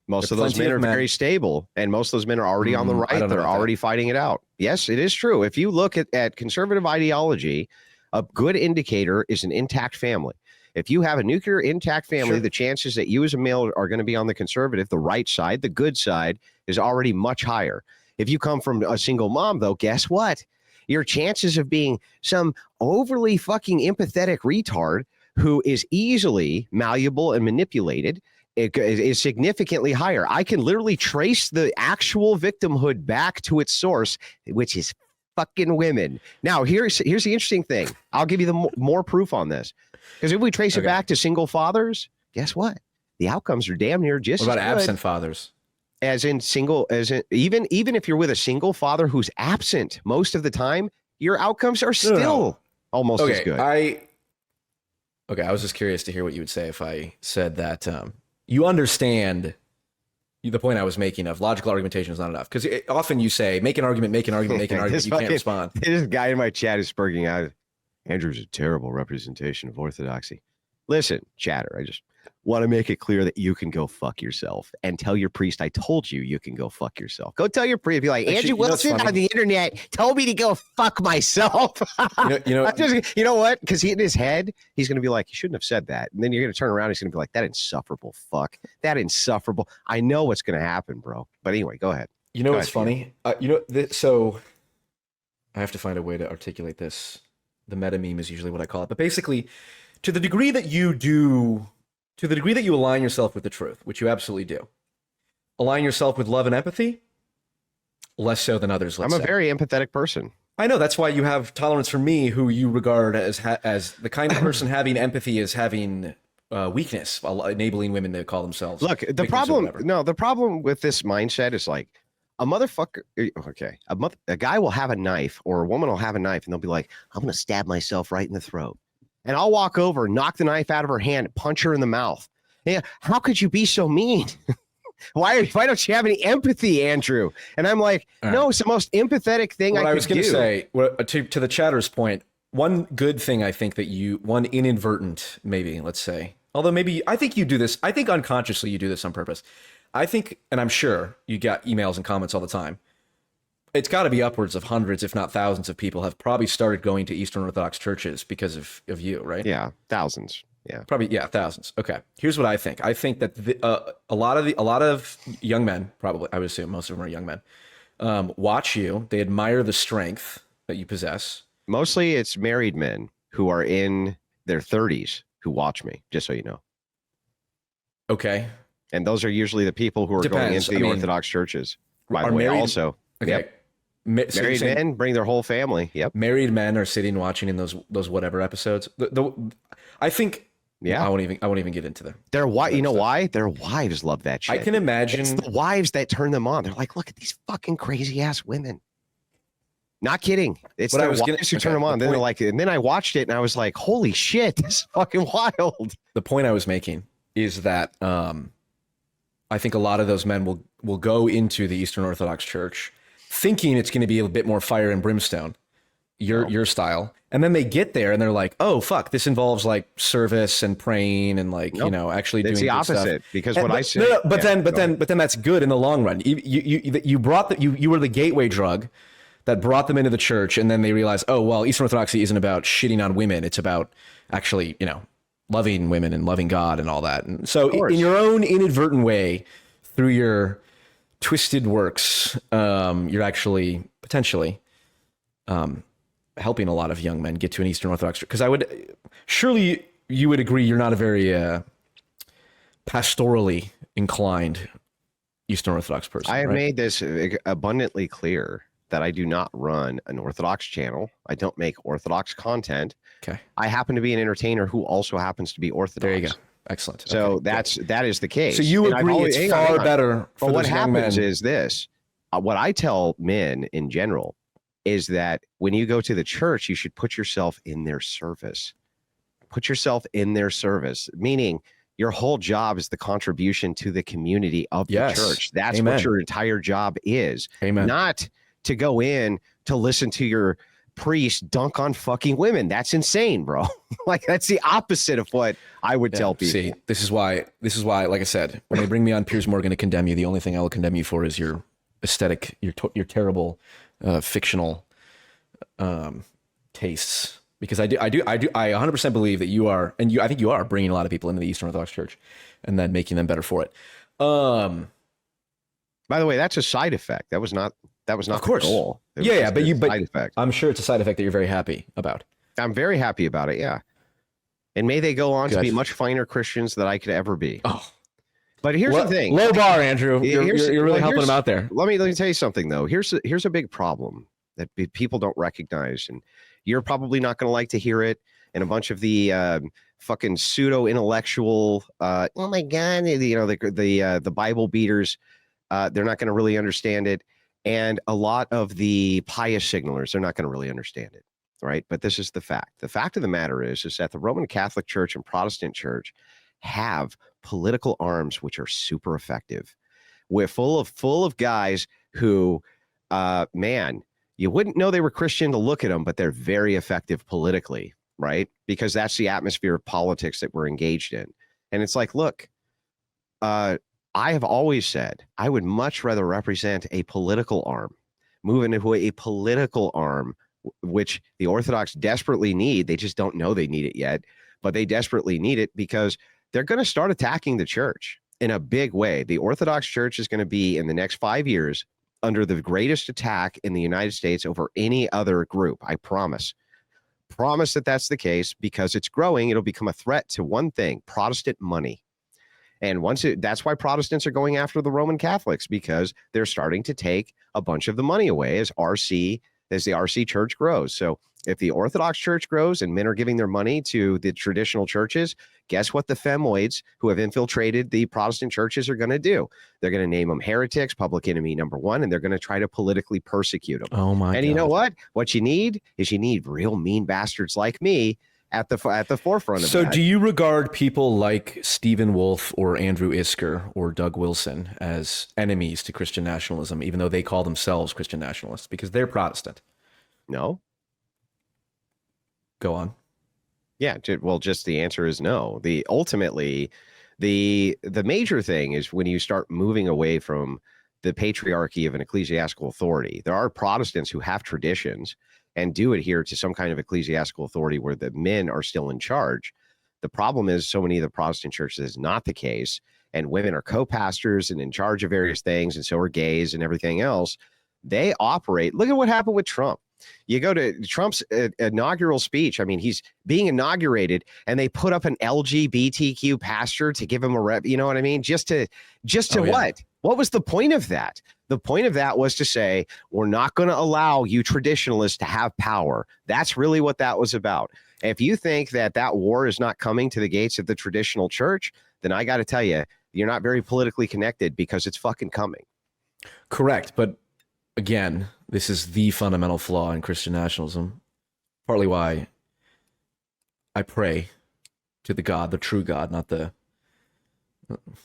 Most of those men are very stable, and most of those men are already on the right. They're already fighting it out. Yes, it is true. If you look at conservative ideology, a good indicator is an intact family. If you have a nuclear intact family, the chances that you as a male are going to be on the conservative, the right side, the good side, is already much higher. If you come from a single mom, though, guess what? Your chances of being some overly fucking empathetic retard who is easily malleable and manipulated is significantly higher. I can literally trace the actual victimhood back to its source, which is fucking women. Now, here's the interesting thing. I'll give you the more proof on this. Because if we trace it back to single fathers, guess what? The outcomes are damn near just what about as good. Absent fathers? Even if you're with a single father who's absent most of the time, your outcomes are still almost as good. I was just curious to hear what you would say if I said that you understand the point I was making of logical argumentation is not enough. Because often you say, make an argument, you can't respond. This guy in my chat is spurging out. Andrew's a terrible representation of orthodoxy. Listen, chatter, I just want to make it clear that you can go fuck yourself and tell your priest, I told you can go fuck yourself. Go tell your priest, be like, Andrew Wilson on the internet told me to go fuck myself. You know what? Because in his head, he's going to be like, you shouldn't have said that. And then you're going to turn around, he's going to be like, that insufferable fuck. That insufferable. I know what's going to happen, bro. But anyway, go ahead. You know what's funny? So I have to find a way to articulate this. The meta meme is usually what I call it. But basically, to the degree that you align yourself with the truth, which you absolutely do, align yourself with love and empathy, less so than others. I'm a very empathetic person. I know. That's why you have tolerance for me, who you regard as the kind of person having empathy is having weakness, enabling women to call themselves. Look, the problem with this mindset is like, a motherfucker, okay, a guy will have a knife or a woman will have a knife and they'll be like, I'm going to stab myself right in the throat. And I'll walk over, knock the knife out of her hand, punch her in the mouth. Yeah, how could you be so mean? Why don't you have any empathy, Andrew? And I'm like, no, it's the most empathetic thing I could do. I was going to say, to the chatter's point, one good thing I think that one inadvertent, maybe, let's say, although maybe, I think you do this, I think unconsciously you do this on purpose. I think, and I'm sure you got emails and comments all the time, it's got to be upwards of hundreds, if not thousands of people have probably started going to Eastern Orthodox churches because of you, right? Yeah, thousands. Yeah, probably. Yeah, thousands. Okay. Here's what I think. I think that a lot of young men, probably, I would assume most of them are young men, watch you. They admire the strength that you possess. Mostly it's married men who are in their 30s who watch me, just so you know. Okay. And those are usually the people who are going into the Orthodox churches. By the way, also. Okay. Yep. Married men bring their whole family. Yep. Married men are sitting watching in those whatever episodes. I think Yeah. I won't even get into them. Their wife, you know why? Their wives love that shit. I can imagine it's the wives that turn them on. They're like, look at these fucking crazy ass women. Not kidding. It's their wives who turn them on. Then they're like, and then I watched it and I was like, holy shit, this is fucking wild. The point I was making is that I think a lot of those men will go into the Eastern Orthodox Church thinking it's going to be a bit more fire and brimstone, your style. And then they get there and they're like, oh, fuck, this involves like service and praying and like, actually doing the opposite stuff. Because what I say. But then that's good in the long run. You brought you were the gateway drug that brought them into the church. And then they realize, oh, well, Eastern Orthodoxy isn't about shitting on women. It's about actually, loving women and loving God and all that. And so in your own inadvertent way, through your twisted works, you're actually potentially helping a lot of young men get to an Eastern Orthodox, because surely you would agree you're not a very pastorally inclined Eastern Orthodox person. I have right? made this abundantly clear that I do not run an Orthodox channel. I don't make Orthodox content. Okay. I happen to be an entertainer who also happens to be Orthodox. There you go. Excellent. So that is the case. So you agree it's far better for what those young men. happens is this. What I tell men in general is that when you go to the church, you should put yourself in their service. Put yourself in their service, meaning your whole job is the contribution to the community of the church. That's what your entire job is. Amen. Not to go in to listen to your priest dunk on fucking women. That's insane, bro. Like, that's the opposite of what I would tell people. See, this is why, like I said, when they bring me on Piers Morgan to condemn you, the only thing I will condemn you for is your aesthetic, your terrible fictional tastes. Because I 100% believe that you are, and I think you are bringing a lot of people into the Eastern Orthodox Church and then making them better for it. By the way, that's a side effect. That was not of course. The goal. But side effect. I'm sure it's a side effect that you're very happy about. I'm very happy about it. Yeah. And may they go on to be much finer Christians than I could ever be. Oh, but here's the thing. Low bar, Andrew. You're really helping them out there. Let me tell you something though. Here's a big problem that people don't recognize, and you're probably not going to like to hear it. And a bunch of the fucking pseudo intellectual, oh my God, the Bible beaters, they're not going to really understand it. And a lot of the pious signalers, they're not going to really understand it, right? But this is the fact. The fact of the matter is that the Roman Catholic Church and Protestant Church have political arms which are super effective. We're full of guys who, man, you wouldn't know they were Christian to look at them, but they're very effective politically, right? Because that's the atmosphere of politics that we're engaged in. And it's like, look, I have always said I would much rather represent a political arm, move into a political arm, which the Orthodox desperately need. They just don't know they need it yet, but they desperately need it because they're going to start attacking the church in a big way. The Orthodox Church is going to be in the next 5 years under the greatest attack in the United States over any other group. I promise that that's the case because it's growing. It'll become a threat to one thing: Protestant money. And that's why Protestants are going after the Roman Catholics, because they're starting to take a bunch of the money away as the RC church grows. So if the Orthodox Church grows and men are giving their money to the traditional churches, guess what the femoids who have infiltrated the Protestant churches are going to do? They're going to name them heretics, public enemy number one, and they're going to try to politically persecute them. Oh my God. And you know what? What you need is real mean bastards like me at the forefront of that. So do you regard people like Stephen Wolfe or Andrew Isker or Doug Wilson as enemies to Christian nationalism, even though they call themselves Christian nationalists because they're Protestant? No. Go on. Yeah, well, just the answer is no. Ultimately, the major thing is when you start moving away from the patriarchy of an ecclesiastical authority. There are Protestants who have traditions and do adhere to some kind of ecclesiastical authority where the men are still in charge. The problem is so many of the Protestant churches is not the case, and women are co-pastors and in charge of various things, and so are gays and everything else. They operate. Look at what happened with Trump. You go to Trump's inaugural speech. I mean, he's being inaugurated and they put up an LGBTQ pastor to give him a rep. You know what I mean? Just to what? What was the point of that? The point of that was to say, we're not going to allow you traditionalists to have power. That's really what that was about. If you think that that war is not coming to the gates of the traditional church, then I got to tell you, you're not very politically connected, because it's fucking coming. Correct. But again, this is the fundamental flaw in Christian nationalism. Partly why I pray to the God, the true God, not the,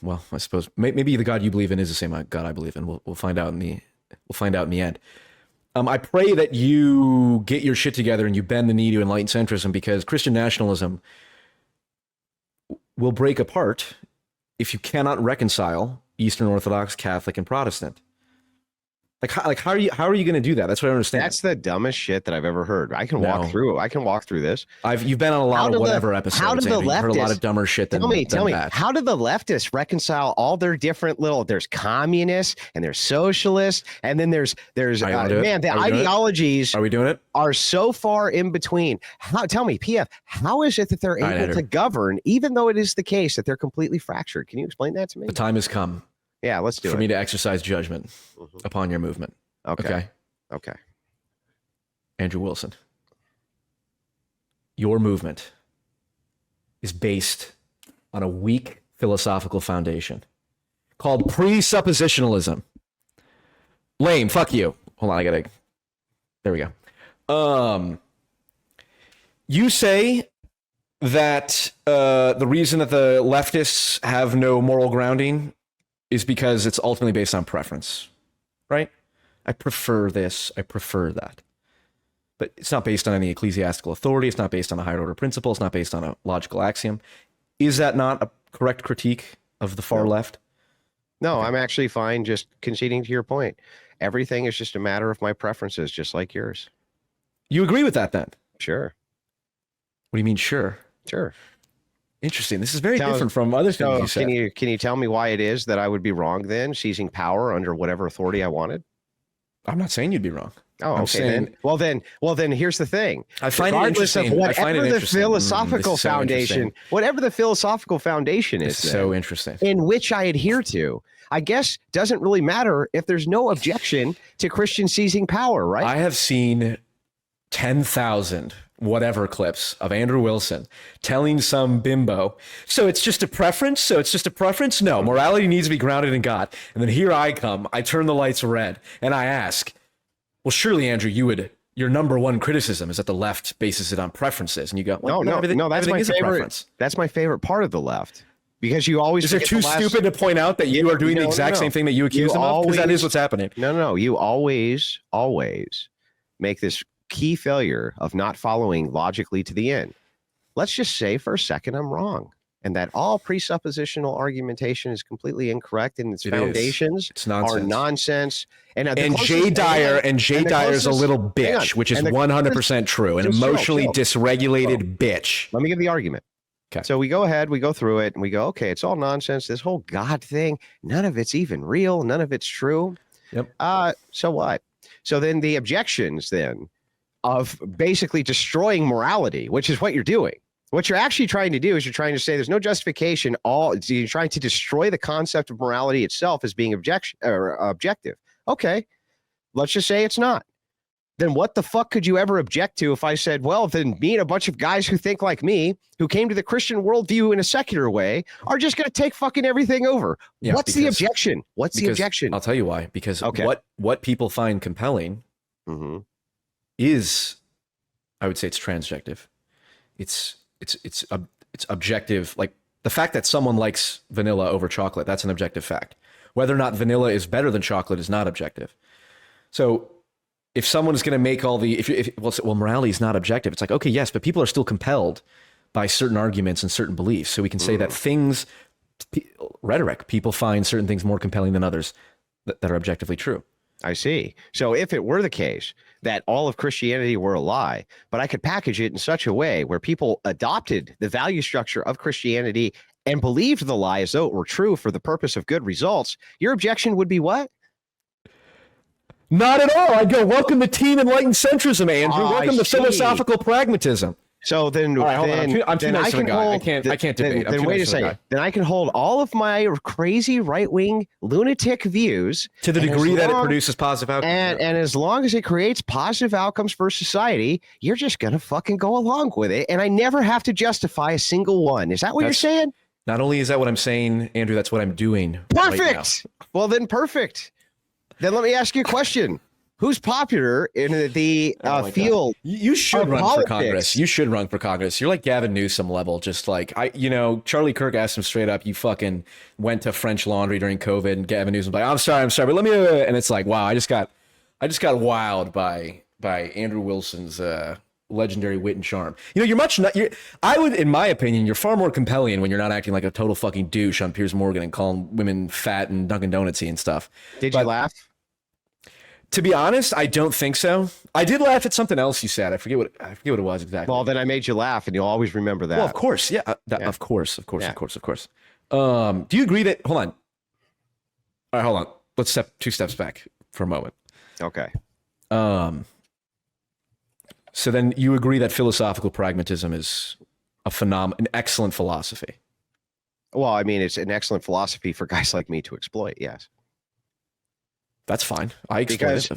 well, I suppose maybe the God you believe in is the same God I believe in. We'll find out in the end. I pray that you get your shit together and you bend the knee to enlightened centrism, because Christian nationalism will break apart if you cannot reconcile Eastern Orthodox, Catholic, and Protestant. Like how are you going to do that? That's what I don't understand. That's the dumbest shit that I've ever heard. I can walk through this. You've been on a lot of whatever episodes. How did the leftists, you've heard a lot of dumber shit than that. Tell me, how did the leftists reconcile all their different there's communists and there's socialists, and then there's the ideologies. Are we doing it? Are so far in between. Tell me, PF, how is it that they're able to govern, even though it is the case that they're completely fractured? Can you explain that to me? The time has come. Yeah, let's do it. For me to exercise judgment upon your movement. Okay. Andrew Wilson, your movement is based on a weak philosophical foundation called presuppositionalism. Lame, fuck you. Hold on, there we go. You say that the reason that the leftists have no moral grounding is because it's ultimately based on preference, right? I prefer this, I prefer that. But it's not based on any ecclesiastical authority, it's not based on a higher order principle, it's not based on a logical axiom. Is that not a correct critique of the far left? No, I'm actually fine just conceding to your point. Everything is just a matter of my preferences, just like yours. You agree with that then? Sure. What do you mean, sure? Sure. Interesting. This is very different from other things you said. Can you tell me why it is that I would be wrong then, seizing power under whatever authority I wanted? I'm not saying you'd be wrong. Oh, okay. Saying, well, then here's the thing. I find it interesting. Whatever the philosophical foundation, whatever the philosophical foundation is, so interesting, in which I adhere to, I guess doesn't really matter if there's no objection to Christian seizing power, right? I have seen 10,000 whatever clips of Andrew Wilson telling some bimbo, so it's just a preference. No, morality needs to be grounded in God. And then here I come, I turn the lights red and I ask, well, surely, Andrew, your number one criticism is that the left bases it on preferences. And you go, well, no, that's my favorite. That's my favorite part of the left. Because you always... Is it too stupid to point out that you are doing the exact same thing that you accuse them of? Because that is what's happening. No. You always make this key failure of not following logically to the end. Let's just say for a second I'm wrong, and that all presuppositional argumentation is completely incorrect, and its foundations are nonsense. And Jay Dyer is a little bitch, which is 100% true, an emotionally dysregulated bitch. Let me give the argument. Okay. So we go ahead, we go through it, and we go, okay, it's all nonsense. This whole God thing, none of it's even real. None of it's true. Yep. So what? So then the objections then of basically destroying morality, which is what you're doing. What you're actually trying to do is you're trying to say there's no justification. You're trying to destroy the concept of morality itself as being objective. Okay, let's just say it's not. Then what the fuck could you ever object to if I said, well, then me and a bunch of guys who think like me, who came to the Christian worldview in a secular way, are just going to take fucking everything over? Yeah, What's the objection? The objection? I'll tell you why. Because what people find compelling is, I would say, it's transjective. It's objective. Like the fact that someone likes vanilla over chocolate, that's an objective fact. Whether or not vanilla is better than chocolate is not objective. So if someone is going to make all the, morality is not objective. It's like, okay, yes, but people are still compelled by certain arguments and certain beliefs. So we can say that things, rhetoric, people find certain things more compelling than others that are objectively true. I see. So if it were the case that all of Christianity were a lie, but I could package it in such a way where people adopted the value structure of Christianity and believed the lie as though it were true for the purpose of good results, your objection would be what? Not at all. I'd go, welcome to Team Enlightened Centrism, Andrew. Welcome to philosophical pragmatism. So then, All right, hold on. I'm too then nice I of a can guy. hold. I can't debate. Then wait a second. Then I can hold all of my crazy right-wing lunatic views To the and degree as that it long- produces positive outcomes. and as long as it creates positive outcomes for society, you're just gonna fucking go along with it, and I never have to justify a single one. Is that what you're saying? Not only is that what I'm saying, Andrew, that's what I'm doing. Right now. Perfect. Well, then perfect. Then let me ask you a question. Who's popular in the field? You should of run for politics? Congress. You should run for Congress. You're like Gavin Newsom level. Just like Charlie Kirk asked him straight up, you fucking went to French Laundry during COVID, and Gavin Newsom's like, I'm sorry, but let me, and it's like, wow, I just got wowed by Andrew Wilson's legendary wit and charm. I would, in my opinion, you're far more compelling when you're not acting like a total fucking douche on Piers Morgan and calling women fat and Dunkin' Donutsy and stuff. Did you laugh? To be honest, I don't think so. I did laugh at something else you said. I forget what it was exactly. Well, then I made you laugh, and you'll always remember that. Well, of course, yeah. Of course. Do you agree that? Hold on. All right, hold on. Let's step 2 steps back for a moment. Okay. So then you agree that philosophical pragmatism is an excellent philosophy. Well, I mean, it's an excellent philosophy for guys like me to exploit. Yes. That's fine. I exploit it.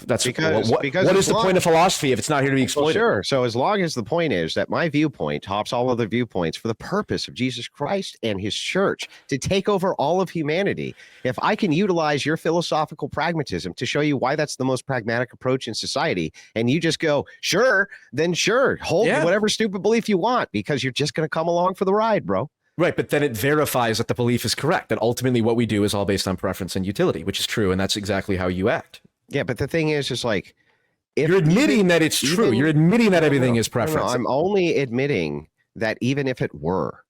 What because is the point of philosophy if it's not here to be exploited? Well, sure. So as long as the point is that my viewpoint tops all other viewpoints for the purpose of Jesus Christ and his church to take over all of humanity, if I can utilize your philosophical pragmatism to show you why that's the most pragmatic approach in society, and you just go, sure, then sure, hold whatever stupid belief you want, because you're just going to come along for the ride, bro. Right, but then it verifies that the belief is correct, that ultimately what we do is all based on preference and utility, which is true, and that's exactly how you act. Yeah, but the thing is like... You're admitting that it's true. You're admitting that everything is preference. No, I'm only admitting that even if it were,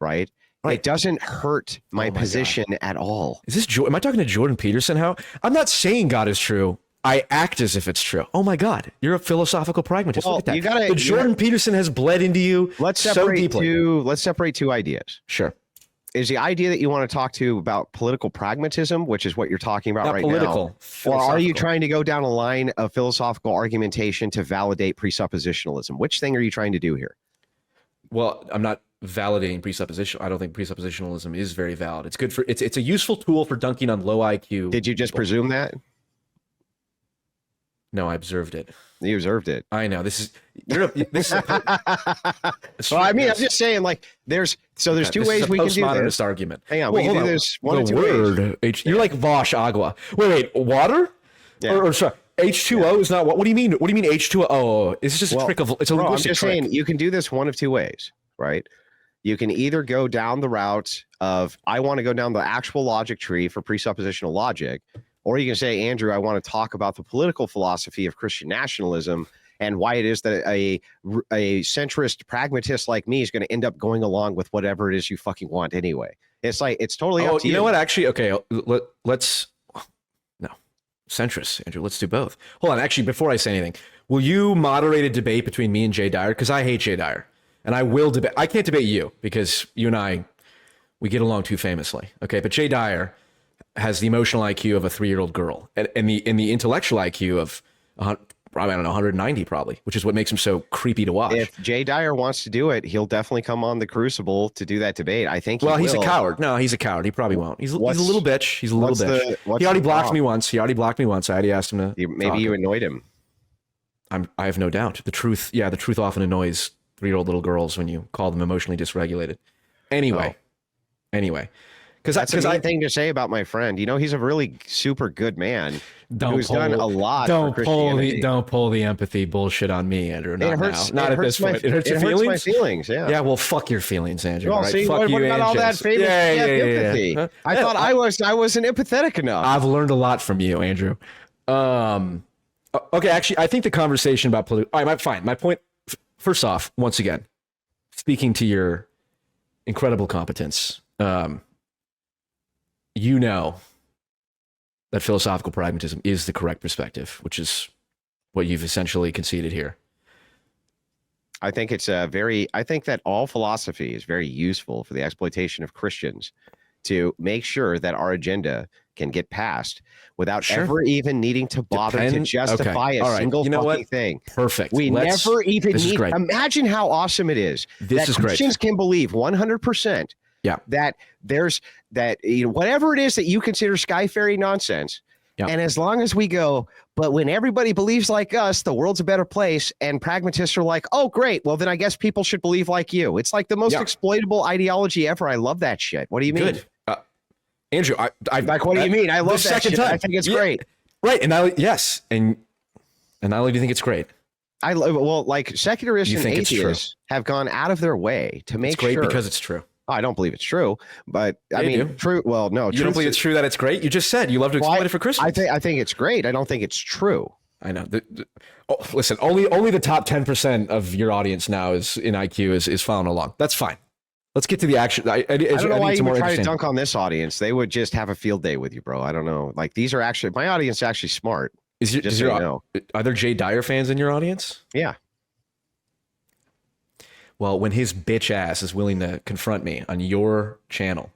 right? It doesn't hurt my position at all. Is this... Am I talking to Jordan Peterson? How? I'm not saying God is true. I act as if it's true. Oh my God, you're a philosophical pragmatist. Well, look at that. But Jordan Peterson has bled into you so deeply. Let's separate 2 ideas. Sure. Is the idea that you want to talk to about political pragmatism, which is what you're talking about Not right political, now, or are you trying to go down a line of philosophical argumentation to validate presuppositionalism? Which thing are you trying to do here? Well, I'm not validating presupposition. I don't think presuppositionalism is very valid. It's good for it's a useful tool for dunking on low IQ. Did you just presume that? No, I observed it. You observed it. I know. This is well, I mean, I'm just saying, like, there's 2 ways we can do this. Argument. Hang on, we can do this one of 2 ways. You're like Vosh Agua. Wait, water? Yeah. Or sorry, H2O is not what? What do you mean? What do you mean H2O? Oh, it's just a trick of. It's a linguistic I'm just trick. saying you can do this one of 2 ways, right? You can either go down the route of I want to go down the actual logic tree for presuppositional logic. Or you can say, Andrew, I want to talk about the political philosophy of Christian nationalism and why it is that a centrist pragmatist like me is going to end up going along with whatever it is you fucking want anyway. It's like, it's totally up to you. You know what? Actually, okay, let's centrist, Andrew, let's do both. Hold on. Actually, before I say anything, will you moderate a debate between me and Jay Dyer? Because I hate Jay Dyer. And I will debate. I can't debate you because you and I, we get along too famously. Okay, but Jay Dyer has the emotional IQ of a 3-year-old girl and the intellectual IQ of, I don't know, 190 probably, which is what makes him so creepy to watch. If Jay Dyer wants to do it, he'll definitely come on the Crucible to do that debate. I think. Well, he's a coward. No, he's a coward. He probably won't. He's a little bitch. He's a little bitch. He already blocked me once. I already asked him to. Maybe you annoyed him. I have no doubt. The truth often annoys 3-year-old little girls when you call them emotionally dysregulated. Anyway. Because that's a mean thing to say about my friend. You know, he's a really super good man who's done a lot for Christianity. Don't pull the empathy bullshit on me, Andrew. Not it hurts, now. Not at this point. It hurts your feelings? My feelings, yeah. Yeah, well, fuck your feelings, Andrew. Well, right? see, fuck what you, about all that famous empathy? Huh? I thought I wasn't empathetic enough. I've learned a lot from you, Andrew. Okay, actually, I think the conversation about all right, fine. My point, first off, once again, speaking to your incredible competence, you know that philosophical pragmatism is the correct perspective, which is what you've essentially conceded here. I think I think that all philosophy is very useful for the exploitation of Christians to make sure that our agenda can get passed without ever even needing to bother to justify a single fucking thing. Perfect. We never even this need. Is great. Imagine how awesome it is this that is Christians great. can believe 100%. Yeah. That there's that, you know, whatever it is that you consider sky fairy nonsense. Yeah. And as long as we go, but when everybody believes like us, the world's a better place. And pragmatists are like, oh, great. Well, then I guess people should believe like you. It's like the most exploitable ideology ever. I love that shit. What do you mean? Good. Andrew, I like, what do you mean? I love that shit. I think it's great. Right. And yes. And not only do you think it's great. Like secularists and atheists have gone out of their way to make sure. It's great because it's true. I don't believe it's true, but I mean, true. Well, no, you don't believe it's true that it's great. You just said you love to exploit it for Christians. I think it's great. I don't think it's true. I know. Listen, only the top 10% of your audience now is in IQ is following along. That's fine. Let's get to the action. I don't know why you would try to dunk on this audience. They would just have a field day with you, bro. I don't know. Like these are actually my audience. Is actually smart. Are there Jay Dyer fans in your audience? Yeah. Well, when his bitch ass is willing to confront me on your channel,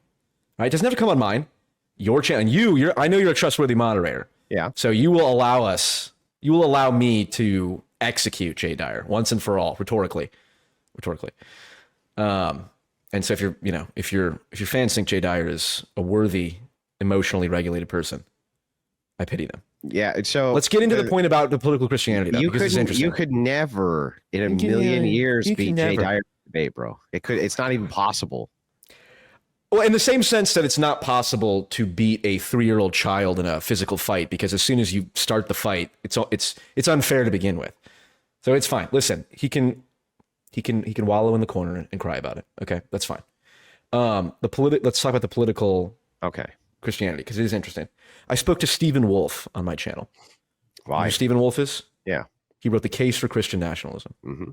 right? It doesn't have to come on mine. Your channel. And I know you're a trustworthy moderator. Yeah. So you will allow me to execute Jay Dyer once and for all, rhetorically. And so if your fans think Jay Dyer is a worthy, emotionally regulated person, I pity them. Yeah, so let's get into the point about the political Christianity, though, because it's interesting. You could never in a million years beat Jay Dyer debate, bro. It's not even possible. Well, in the same sense that it's not possible to beat a 3-year-old child in a physical fight, because as soon as you start the fight, it's unfair to begin with. So it's fine. Listen, he can wallow in the corner and cry about it. Okay, that's fine. Let's talk about the political Christianity, because it is interesting. I spoke to Stephen Wolfe on my channel. Why? You know who Stephen Wolfe is? Yeah. He wrote The Case for Christian Nationalism. Mm-hmm.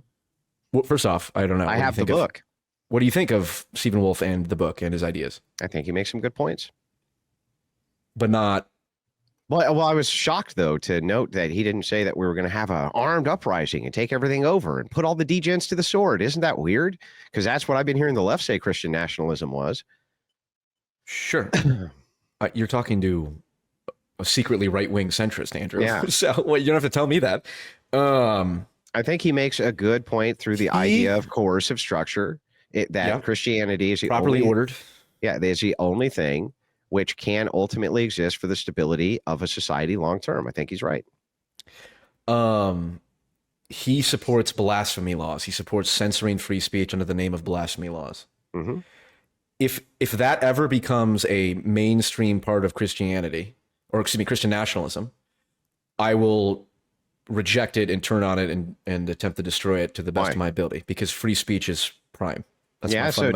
Well, first off, I don't know. I have the book. What do you think of Stephen Wolfe and the book and his ideas? I think he makes some good points. But not... Well, I was shocked, though, to note that he didn't say that we were going to have an armed uprising and take everything over and put all the degents to the sword. Isn't that weird? Because that's what I've been hearing the left say Christian nationalism was. Sure. You're talking to a secretly right-wing centrist, Andrew. Yeah. So you don't have to tell me that. I think he makes a good point through the idea of coercive structure, that Christianity is the properly ordered. Yeah, is the only thing which can ultimately exist for the stability of a society long term. I think he's right. He supports blasphemy laws. He supports censoring free speech under the name of blasphemy laws. Mm-hmm. If that ever becomes a mainstream part of Christianity, or excuse me, Christian nationalism, I will reject it and turn on it and attempt to destroy it to the best of my ability, because free speech is prime. That's so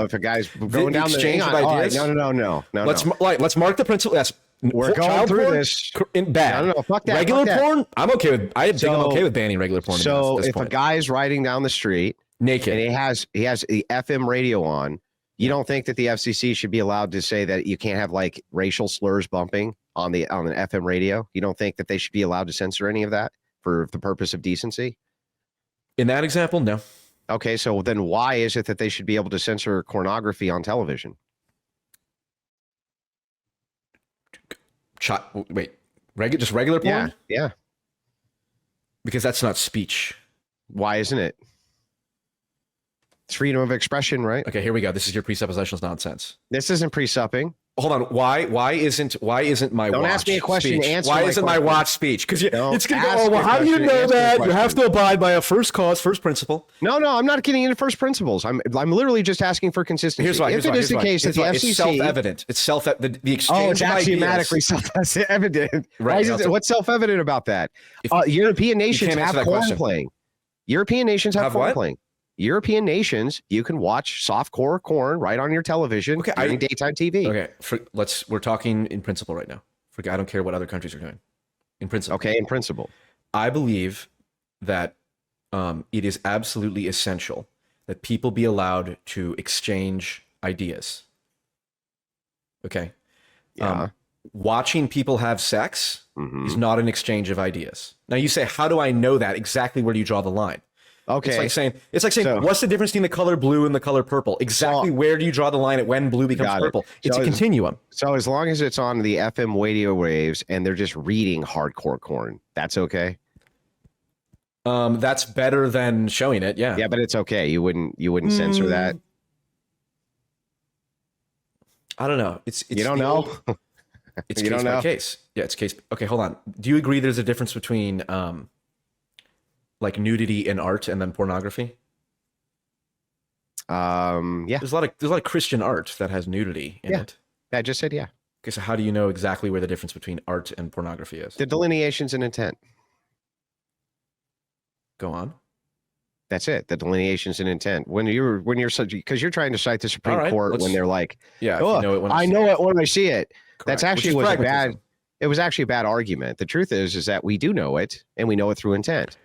if a guy's going down the exchange of ideas, no. Let's mark the principle. Yes, we're going through this in bad. No, fuck that. Regular porn, I'm okay with. I think I'm okay with banning regular porn. So if a guy's riding down the street naked and he has the FM radio on, you don't think that the FCC should be allowed to say that you can't have like racial slurs bumping on an FM radio? You don't think that they should be allowed to censor any of that for the purpose of decency? In that example, no. Okay, so then why is it that they should be able to censor pornography on television? Just regular porn? Yeah. Because that's not speech. Why isn't it? It's freedom of expression, right? Okay, here we go. This is your presuppositionalist nonsense. This isn't presupping. Hold on. Why isn't my Don't watch ask me a question. Speech? Answer. Why isn't my watch speech? Because it's gonna go. Oh, well, how do you know that? You have to abide by a first principle. No, I'm not getting into first principles. I'm literally just asking for consistency. Here's why. If it is the case that the FCC, it's self-evident. It's the exchange. Oh, it's axiomatically self-evident. Right. What's self-evident about that? European nations have porn playing. European nations have porn playing. European nations, you can watch softcore porn right on your television during daytime TV. Okay, we're talking in principle right now. I don't care what other countries are doing. In principle. Okay, in principle. I believe that it is absolutely essential that people be allowed to exchange ideas. Okay? Yeah. Watching people have sex is not an exchange of ideas. Now you say, how do I know that? Exactly where do you draw the line? Okay. It's like saying, what's the difference between the color blue and the color purple? Exactly. Where do you draw the line at when blue becomes purple? It's a continuum. So as long as it's on the FM radio waves and they're just reading hardcore corn, that's okay. That's better than showing it. Yeah. Yeah, but it's okay. You wouldn't censor that. I don't know. It's you don't know. It's case by case. Yeah, it's case. Okay, hold on. Do you agree there's a difference between like nudity in art and then pornography? Yeah. There's a lot of Christian art that has nudity in it. I just said yeah. Okay, so how do you know exactly where the difference between art and pornography is? The delineations and intent. Go on. That's it. The delineations and intent. When you're because you're trying to cite the Supreme Court when they're like, oh, I know it when I see it. Correct. That's actually was a bad. It was actually a bad argument. The truth is that we do know it, and we know it through intent.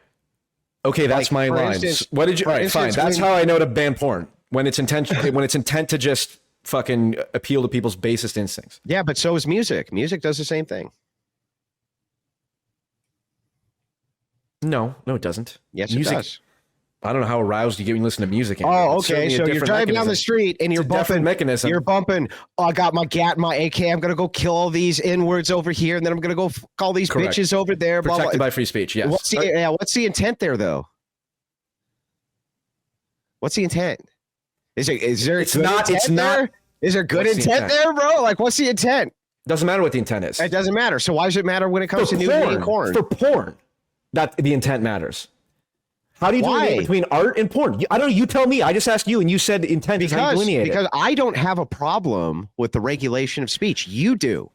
Okay, that's my lines. What did you? All right, fine. That's how I know to ban porn when it's intention. When it's intent to just fucking appeal to people's basest instincts. Yeah, but so is music. Music does the same thing. No, it doesn't. Yes, it does. I don't know how aroused you get when you listen to music. Oh, okay. So you're driving down the street and you're bumping. Mechanism. You're bumping. Oh, I got my my AK. I'm gonna go kill all these N-words over here, and then I'm gonna go call these bitches over there. Protected blah, blah. by free speech. Yes. What's the intent there, though? What's the intent? Is there? It's not. Is there good intent there, bro? Like, what's the intent? Doesn't matter what the intent is. It doesn't matter. So why does it matter when it comes to nudity and corn? For porn, that the intent matters. How do you delineate between art and porn? I don't know. You tell me. I just asked you, and you said intent is how you delineate it. Because I don't have a problem with the regulation of speech. You do.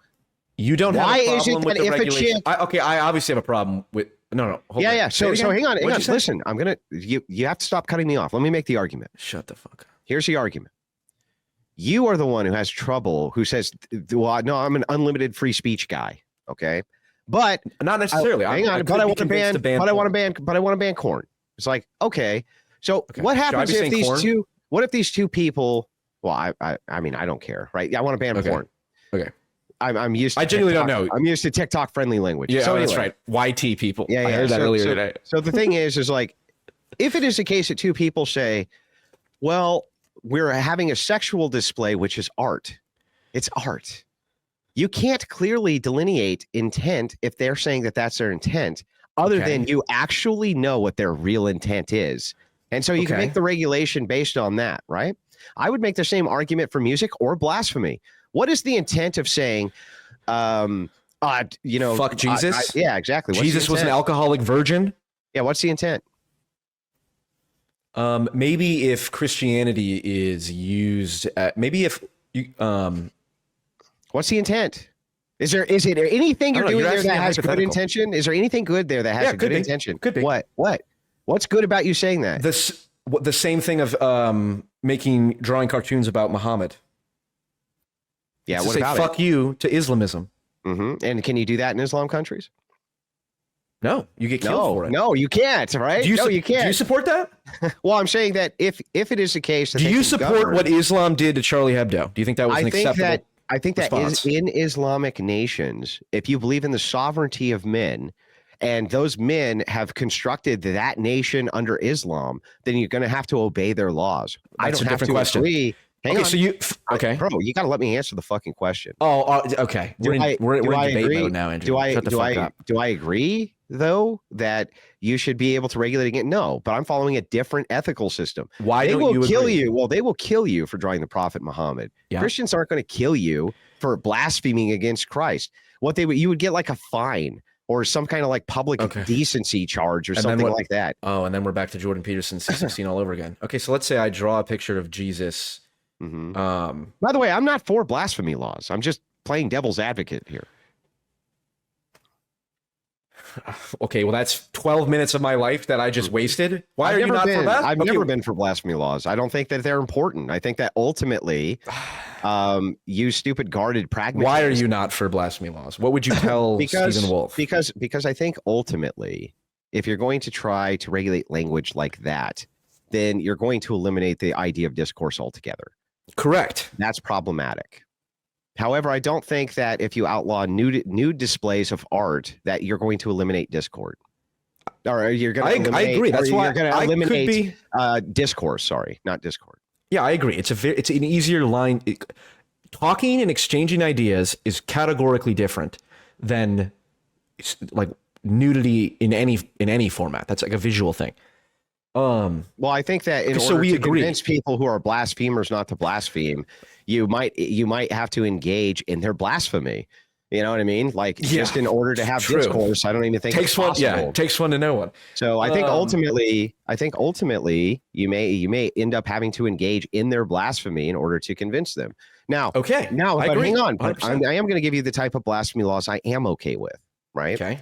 You don't have a problem with the regulation. I obviously have a problem with. No. Hold on. So hang on. Listen, I'm gonna. You have to stop cutting me off. Let me make the argument. Shut the fuck up. Here's the argument. You are the one who has trouble. Who says, "Well, no, I'm an unlimited free speech guy." Okay, but not necessarily. Hang on. But I want to ban. But I want to ban corn. It's like, okay, so what happens if these corn? What if these two people? Well, I mean, I don't care, right? I want to ban porn. Okay. I'm used to I genuinely don't know. I'm used to TikTok friendly language. Yeah, so that's right. YT people. Yeah, I heard that earlier today. So the thing is like, if it is the case that two people say, well, we're having a sexual display, which is art. It's art. You can't clearly delineate intent if they're saying that that's their intent. Other than you actually know what their real intent is. And so you can make the regulation based on that, right? I would make the same argument for music or blasphemy. What is the intent of saying, fuck Jesus? Yeah, exactly. Jesus was an alcoholic virgin? Yeah, what's the intent? Maybe if Christianity is used, maybe if you, what's the intent? Is it anything you're doing there that has good intention? Is there anything good there that has a good intention? Could be. What's good about you saying that? The same thing of drawing cartoons about Muhammad. Yeah, what about fuck you to Islamism? Mm-hmm. And can you do that in Islam countries? No, you get killed for it. No, you can't, right? You can't. Do you support that? Well, I'm saying that if it is the case that do you support what Islam did to Charlie Hebdo? Do you think that was an acceptable? I think that is in Islamic nations, if you believe in the sovereignty of men and those men have constructed that nation under Islam, then you're going to have to obey their laws. I don't have to agree. Hang on. So bro, you got to let me answer the fucking question. Oh, okay. We're in debate mode now, Andrew. Do I agree though that you should be able to regulate it? No, but I'm following a different ethical system. Why they don't will you kill agree? you? Well, they will kill you for drawing the Prophet Muhammad. Yeah. Christians aren't going to kill you for blaspheming against Christ. You would get like a fine or some kind of like public decency charge or something like that. Oh, and then we're back to Jordan Peterson C16 all over again. Okay, so let's say I draw a picture of Jesus. Mm-hmm. By the way, I'm not for blasphemy laws. I'm just playing devil's advocate here. Okay, well, that's 12 minutes of my life that I just wasted. Why are you not for that? I've never been for blasphemy laws. I don't think that they're important. I think that ultimately, you stupid guarded pragmatists. Why are you not for blasphemy laws? What would you tell Stephen Wolf? Because I think ultimately, if you're going to try to regulate language like that, then you're going to eliminate the idea of discourse altogether. Correct. That's problematic. However, I don't think that if you outlaw nude displays of art, that you're going to eliminate discord. Or you're going to eliminate. I agree. That's why you're going to I could eliminate be. discourse. Sorry, not discord. Yeah, I agree. It's an easier line. Talking and exchanging ideas is categorically different than like nudity in any format. That's like a visual thing. Well, I think that in order to convince people who are blasphemers not to blaspheme, you might have to engage in their blasphemy. You know what I mean? Like just in order to have discourse, I don't even think it's possible. Yeah, it takes one to know one. So I think ultimately, you may end up having to engage in their blasphemy in order to convince them. Now, but hang on, I am going to give you the type of blasphemy laws I am okay with, right? Okay.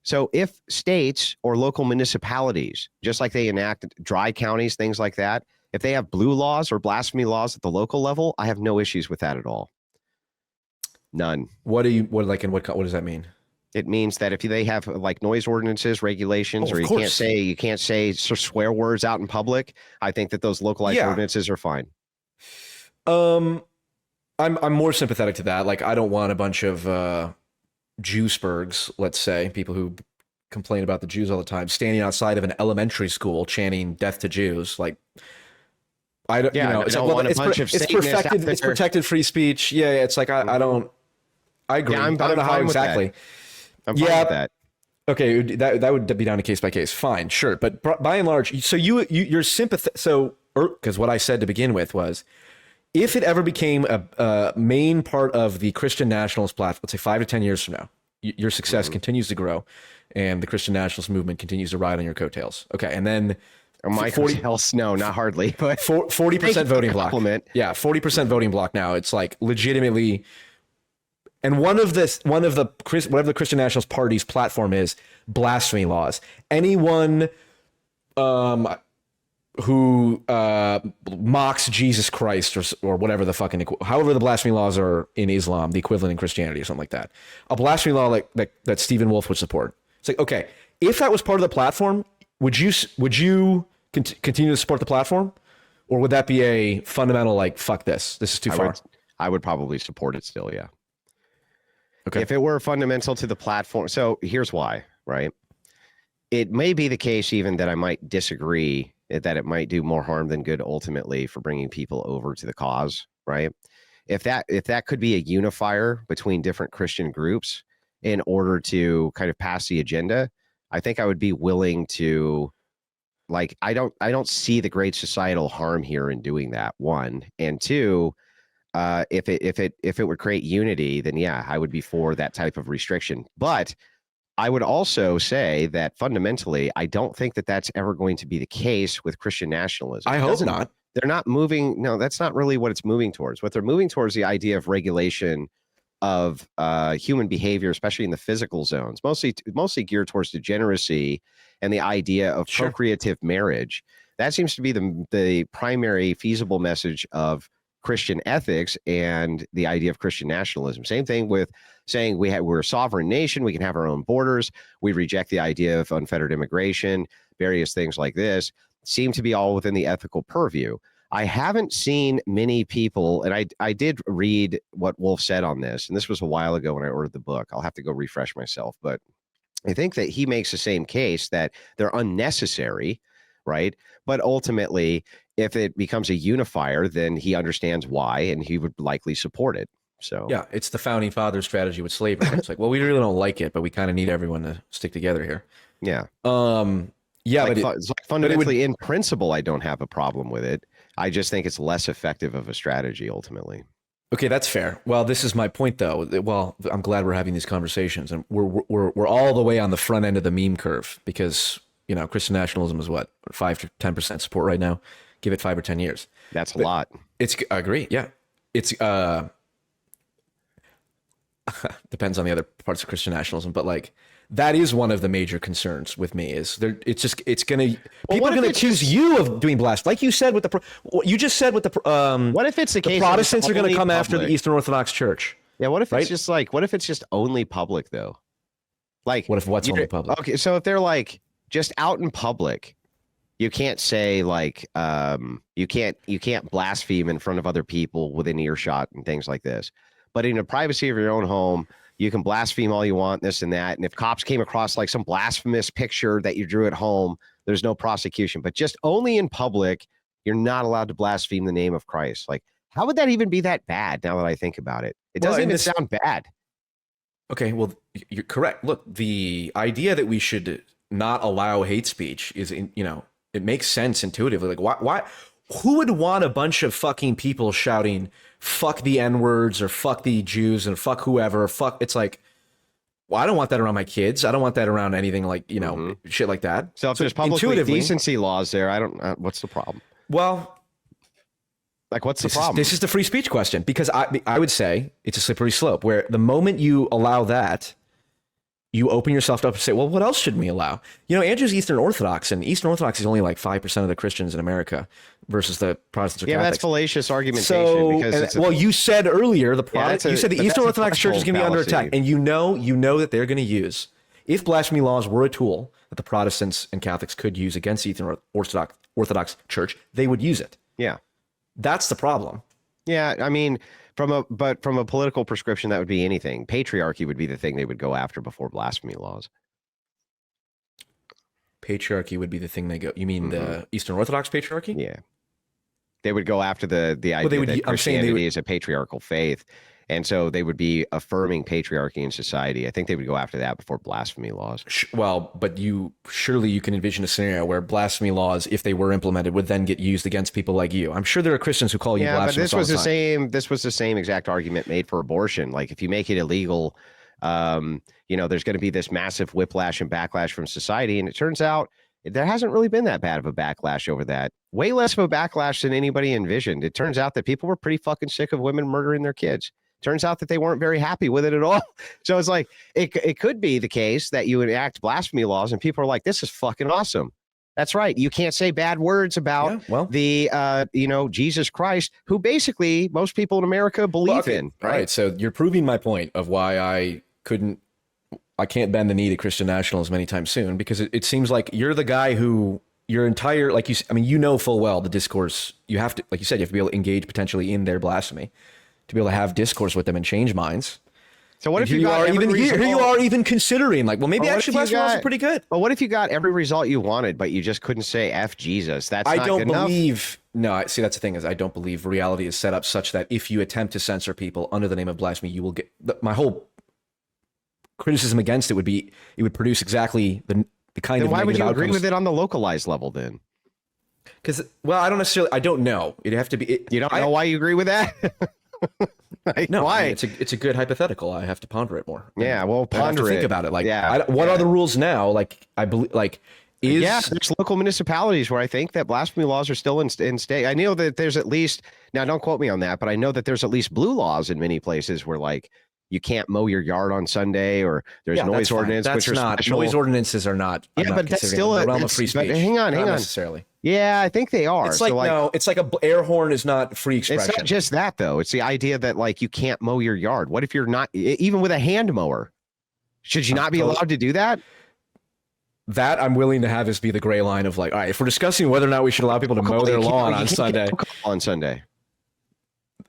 So if states or local municipalities, just like they enact dry counties, things like that, if they have blue laws or blasphemy laws at the local level, I have no issues with that at all. None. What does that mean? It means that if they have like noise ordinances, regulations, or you can't say swear words out in public, I think that those localized ordinances are fine. I'm more sympathetic to that. Like, I don't want a bunch of Jewsburgs, let's say, people who complain about the Jews all the time, standing outside of an elementary school chanting "Death to Jews." Like, I don't. It's protected free speech. Yeah, it's like I don't. I agree. Yeah, I don't know how exactly. I'm fine with that. Okay, that would be down to case by case. Fine, sure, but by and large, so you're sympathetic. So, because what I said to begin with was, if it ever became a main part of the Christian nationalist platform, let's say 5 to 10 years from now, your success continues to grow, and the Christian nationalist movement continues to ride on your coattails. Okay, and then. My coattails, no, not hardly, but 40% voting block. Yeah, 40% voting block now. It's like legitimately. And one of the Christian Nationalist Party's platform is blasphemy laws. Anyone who mocks Jesus Christ or whatever the fucking, however the blasphemy laws are in Islam, the equivalent in Christianity or something like that. A blasphemy law like that Stephen Wolf would support. It's like, okay, if that was part of the platform, would you continue to support the platform, or would that be a fundamental like, fuck this is too far? I would probably support it still. Yeah. Okay. If it were fundamental to the platform. So here's why, right? It may be the case even that I might disagree that it might do more harm than good ultimately for bringing people over to the cause, right? If that could be a unifier between different Christian groups in order to kind of pass the agenda, I think I would be willing to, like, I don't see the great societal harm here in doing that, one. And two, if it would create unity, then yeah, I would be for that type of restriction. But I would also say that fundamentally, I don't think that that's ever going to be the case with Christian nationalism. I hope not. They're not moving. No, that's not really what it's moving towards. What they're moving towards the idea of regulation of human behavior, especially in the physical zones, mostly geared towards degeneracy and the idea of procreative marriage. That seems to be the primary feasible message of Christian ethics and the idea of Christian nationalism. Same thing with saying we're a sovereign nation, we can have our own borders, we reject the idea of unfettered immigration, various things like this seem to be all within the ethical purview. I haven't seen many people, and I did read what Wolf said on this, and this was a while ago when I ordered the book. I'll have to go refresh myself, but I think that he makes the same case that they're unnecessary, right? But ultimately, if it becomes a unifier, then he understands why, and he would likely support it. So yeah, it's the founding fathers' strategy with slavery. It's like, well, we really don't like it, but we kind of need everyone to stick together here. Yeah. Yeah, like, but it's like fundamentally, in principle, I don't have a problem with it. I just think it's less effective of a strategy ultimately. Okay, that's fair. Well, this is my point, though. Well, I'm glad we're having these conversations, and we're all the way on the front end of the meme curve because Christian nationalism is what 5 to 10% support right now. Give it 5 or 10 years. That's a lot. I agree. Yeah, it's depends on the other parts of Christian nationalism, but like that is one of the major concerns with me. Is there? People are gonna accuse you of doing blasphemy, like you said with you just said with the. What if it's the case? Protestants are going to come after the Eastern Orthodox Church. Yeah. What if it's just like? What if it's just only public though? Like, what if what's only public? Okay, so if they're like just out in public, you can't say like you can't blaspheme in front of other people within earshot and things like this. But in the privacy of your own home, You can blaspheme all you want, this and that. And if cops came across like some blasphemous picture that you drew at home, there's no prosecution. But just only in public, you're not allowed to blaspheme the name of Christ. Like, how would that even be that bad now that I think about it? It doesn't even sound bad. Okay, well, you're correct. Look, the idea that we should not allow hate speech is, it makes sense intuitively. Like, why? Who would want a bunch of fucking people shouting, fuck the N-words or fuck the Jews and fuck whoever, fuck? It's like, well, I don't want that around my kids. I don't want that around anything like, shit like that. So if there's public decency laws there, what's the problem? Well, like, what's the problem? This is the free speech question, because I would say it's a slippery slope where the moment you allow that, you open yourself up and say, well, what else should we allow? Andrew's Eastern Orthodox, and Eastern Orthodox is only like 5% of the Christians in America versus the Protestants or Catholics. Yeah, that's fallacious argumentation. Because you said earlier, you said the Eastern Orthodox Church is going to be under attack, and you know that they're going to use, if blasphemy laws were a tool that the Protestants and Catholics could use against the Eastern Orthodox Church, they would use it. Yeah. That's the problem. Yeah, I mean, from a political prescription, that would be anything. Patriarchy would be the thing they would go after before blasphemy laws. Patriarchy would be the thing they go. You mean the Eastern Orthodox patriarchy? Yeah, they would go after the idea that Christianity is a patriarchal faith, and so they would be affirming patriarchy in society. I think they would go after that before blasphemy laws. Well, but surely you can envision a scenario where blasphemy laws, if they were implemented, would then get used against people like you. I'm sure there are Christians who call you blasphemous. But this was the same exact argument made for abortion. Like, if you make it illegal, there's going to be this massive whiplash and backlash from society, and it turns out there hasn't really been that bad of a backlash over that. Way less of a backlash than anybody envisioned. It turns out that people were pretty fucking sick of women murdering their kids. Turns out that they weren't very happy with it at all. So it's like, it could be the case that you enact blasphemy laws and people are like, this is fucking awesome. That's right. You can't say bad words about Jesus Christ, who basically most people in America believe in. Right? All right. So you're proving my point of why I can't bend the knee to Christian nationalism anytime soon, because it seems like you're the guy who your entire, full well the discourse, you have to, like you said, you have to be able to engage potentially in their blasphemy to be able to have discourse with them and change minds. So what if you are even considering like, well, maybe actually blasphemy laws are pretty good. Well, what if you got every result you wanted, but you just couldn't say F Jesus? That's not good enough. No, see, that's the thing is I don't believe reality is set up such that if you attempt to censor people under the name of blasphemy, you will get my whole criticism against it would be it would produce exactly the kind of. Why would you agree with it on the localized level then? Because, well, I don't know. It'd have to be. You don't know why you agree with that? No, why? It's a good hypothetical. I have to ponder it more. Yeah, well, ponder it. Think about it. Like, what are the rules now? Like, I believe, like, there's local municipalities where I think that blasphemy laws are still in state. I know that there's at least, now don't quote me on that, but I know that there's at least blue laws in many places where like you can't mow your yard on Sunday, or there's noise ordinance, which are not special. Noise ordinances are not. But that's still a realm of free speech. Hang on. Necessarily. Yeah, I think they are. It's like, it's like a air horn is not free expression. It's not just that though. It's the idea that like you can't mow your yard. What if you're not, even with a hand mower? Should you not be allowed to do that? That I'm willing to have as be the gray line of like, all right, if we're discussing whether or not we should allow people to mow their lawn on Sunday.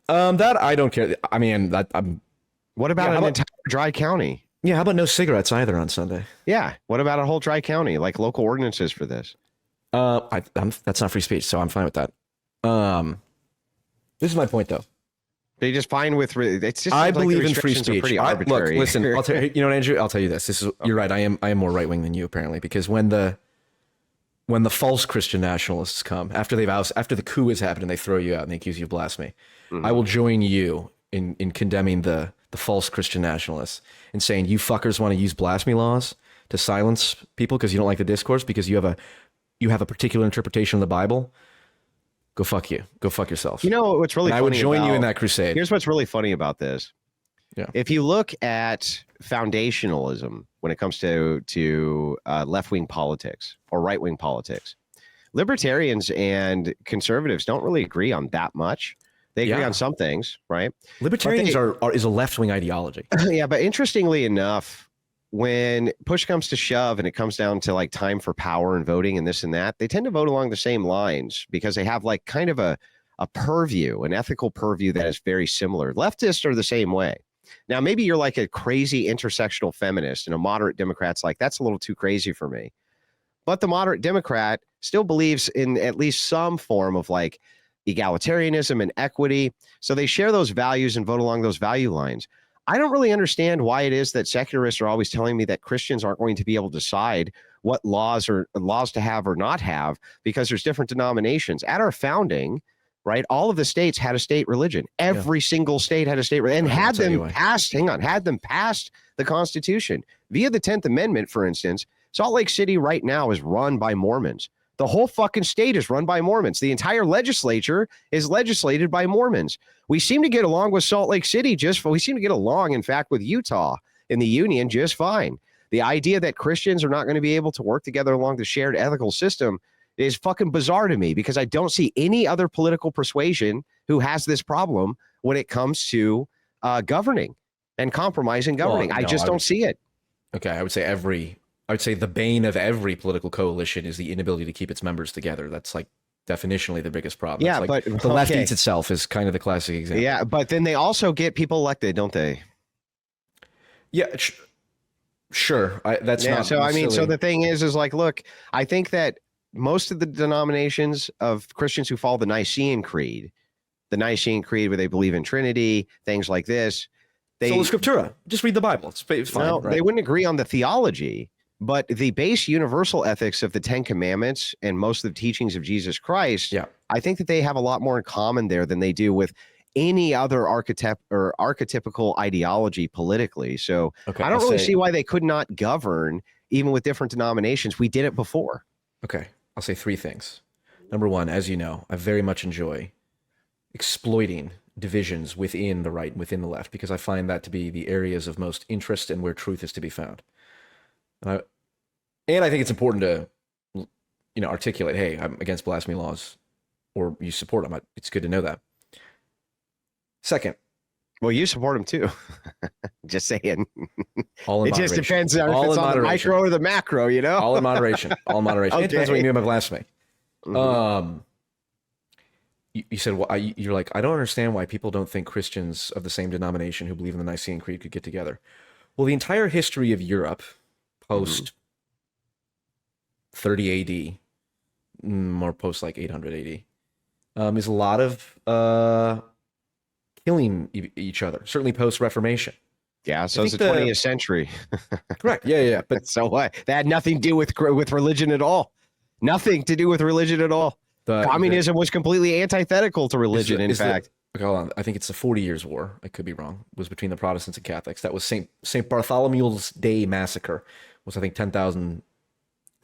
That I don't care. I mean, what about an entire dry county? Yeah, how about no cigarettes either on Sunday? Yeah, what about a whole dry county, like local ordinances for this? That's not free speech, so I'm fine with that. This is my point, though. They just fine with it's just. I believe in free speech. Pretty arbitrary. Look, listen. I'll tell you, Andrew. I'll tell you this. You're right. I am more right wing than you apparently, because when the false Christian nationalists come after the coup has happened and they throw you out and they accuse you of blasphemy, I will join you in condemning the false Christian nationalists and saying you fuckers want to use blasphemy laws to silence people because you don't like the discourse because you have a particular interpretation of the Bible. Go fuck you. Go fuck yourself. You know what's really funny? I would join you in that crusade. Here's what's really funny about this. Yeah. If you look at foundationalism when it comes to left-wing politics or right-wing politics, libertarians and conservatives don't really agree on that much. They agree on some things, right? Libertarians is a left-wing ideology. Yeah, but interestingly enough, when push comes to shove and it comes down to like time for power and voting and this and that, they tend to vote along the same lines because they have like kind of a purview, an ethical purview that is very similar. Leftists are the same way. Now, maybe you're like a crazy intersectional feminist and a moderate Democrat's like, that's a little too crazy for me. But the moderate Democrat still believes in at least some form of like egalitarianism and equity. So they share those values and vote along those value lines. I don't really understand why it is that secularists are always telling me that Christians aren't going to be able to decide what laws to have or not have because there's different denominations. At our founding, right, all of the states had a state religion. Every single state had a state religion and had them passed the Constitution via the 10th Amendment, for instance. Salt Lake City right now is run by Mormons. The whole fucking state is run by Mormons. The entire legislature is legislated by Mormons. We seem to get along with Salt Lake City we seem to get along, in fact, with Utah in the union just fine. The idea that Christians are not going to be able to work together along the shared ethical system is fucking bizarre to me because I don't see any other political persuasion who has this problem when it comes to governing and compromising governing. Well, I just don't see it. Okay, I would say the bane of every political coalition is the inability to keep its members together. That's like definitionally the biggest problem. Yeah, like but the left eats itself is kind of the classic example. Yeah, but then they also get people elected, don't they? Yeah, sure. That's not. So I mean, so the thing is like, look, I think that most of the denominations of Christians who follow the Nicene Creed where they believe in Trinity, things like this, Sola Scriptura. Just read the Bible. It's fine. No, right? They wouldn't agree on the theology. But the base universal ethics of the 10 Commandments and most of the teachings of Jesus Christ, I think that they have a lot more in common there than they do with any other archetypical ideology politically. So I don't really see why they could not govern even with different denominations. We did it before. Okay, I'll say three things. Number one, as you know, I very much enjoy exploiting divisions within the right and within the left because I find that to be the areas of most interest and where truth is to be found. And I think it's important to, articulate, hey, I'm against blasphemy laws, or you support them. It's good to know that. Second. Well, you support them too. Just saying. All in it moderation. just depends on if it's on the micro or the macro, All in moderation. All in moderation. Okay. It depends what you mean by blasphemy. Mm-hmm. You said, you're like, I don't understand why people don't think Christians of the same denomination who believe in the Nicene Creed could get together. Well, the entire history of Europe post 30 AD, or post like 800 AD, is a lot of killing each other, certainly post-Reformation. Yeah, so it's the 20th century. Correct, yeah. But so what? That had nothing to do with religion at all. Nothing to do with religion at all. Communism was completely antithetical to religion, in fact. Hold on, I think it's the 40 Years' War. I could be wrong. It was between the Protestants and Catholics. That was St. Bartholomew's Day Massacre. Was, I think, 10,000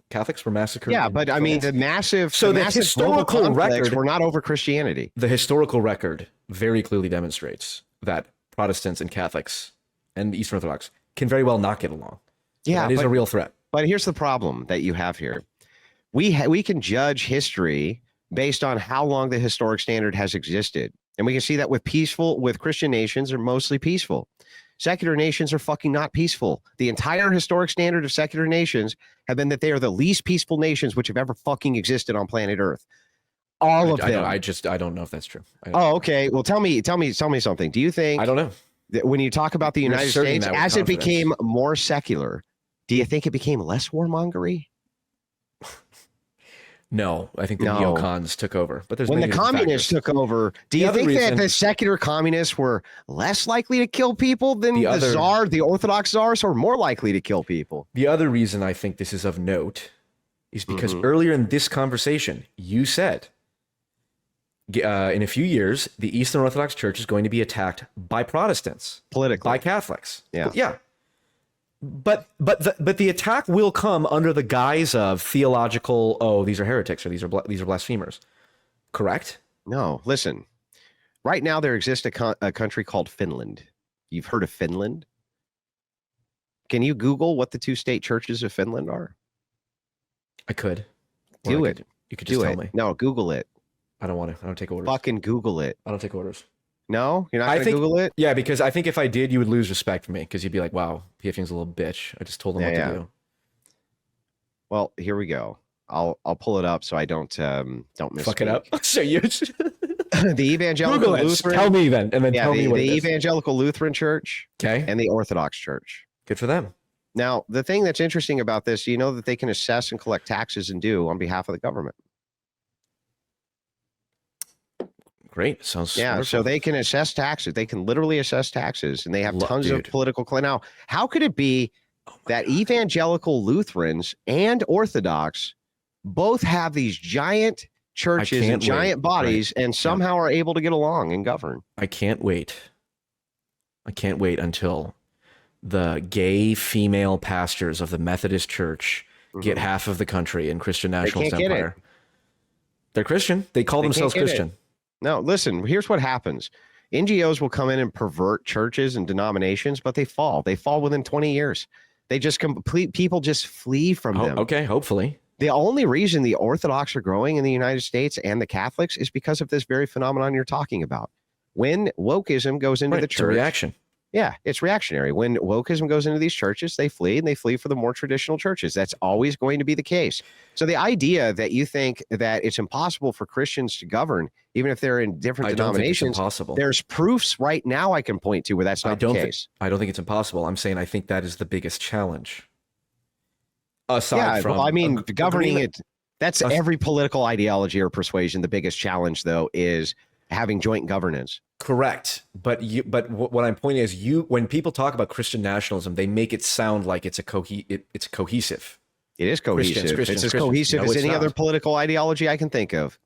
Catholics were massacred. Yeah, but I mean, the massive historical record were not over Christianity. The historical record very clearly demonstrates that Protestants and Catholics and the Eastern Orthodox can very well not get along. Yeah, that is a real threat. But here's the problem that you have here. We can judge history based on how long the historic standard has existed. And we can see that with Christian nations are mostly peaceful. Secular nations are fucking not peaceful. The entire historic standard of secular nations have been that they are the least peaceful nations which have ever fucking existed on planet Earth. All of them. I don't know if that's true. Oh, okay. Well, tell me something. Do you think? I don't know. That when you talk about the United States, as it became more secular, do you think it became less warmongery? No, I think the neocons took over. But there's when the communists took over, do you think that the secular communists were less likely to kill people than the Orthodox czars, or more likely to kill people? The other reason I think this is of note is because earlier in this conversation, you said in a few years, the Eastern Orthodox Church is going to be attacked by Protestants, politically, by Catholics. Yeah. But the attack will come under the guise of theological. Oh, these are heretics, or these are blasphemers. Correct? No. Listen. Right now, there exists a country called Finland. You've heard of Finland? Can you Google what the two state churches of Finland are? I could. Do it. You could just tell me. No, Google it. I don't want to. I don't take orders. Fucking Google it. I don't take orders. No, you're not going to Google it? Yeah, because I think if I did, you would lose respect for me because you'd be like, wow, PFing's a little bitch. I just told him what to do. Well, here we go. I'll pull it up so I don't miss. Fuck it up. So you the evangelical Google it. Lutheran. Tell me then, and then tell me what the it is. evangelical Lutheran Church, Okay, and the Orthodox Church. good for them. Now, the thing that's interesting about this, you know that they can assess and collect taxes and due on behalf of the government. Great. Sounds Yeah, wonderful. so they can assess taxes. They can literally assess taxes, and they have tons of political claim. Now, how could it be that evangelical Lutherans and Orthodox both have these giant churches and giant bodies and somehow are able to get along and govern? I can't wait. I can't wait until the gay female pastors of the Methodist Church get half of the country in Christian Nationalist Empire. They're Christian. They call themselves Christian. No, listen, here's what happens. NGOs will come in and pervert churches and denominations, but they fall. They fall within 20 years. They just people just flee from them. Okay, hopefully. The only reason the Orthodox are growing in the United States and the Catholics is because of this very phenomenon you're talking about. When wokeism goes into the church, it's a reaction. Yeah, it's reactionary. When wokeism goes into these churches, they flee, and they flee for the more traditional churches. That's always going to be the case. So the idea that you think that it's impossible for Christians to govern, even if they're in different denominations, there's proofs right now I can point to where that's not the case. I don't think it's impossible. I'm saying I think that is the biggest challenge. Aside from, well, I mean, governing it, that's every political ideology or persuasion. The biggest challenge, though, is having joint governance. Correct. But what I'm pointing is when people talk about Christian nationalism, they make it sound like it's cohesive. It is cohesive. It's as cohesive as any other political ideology I can think of.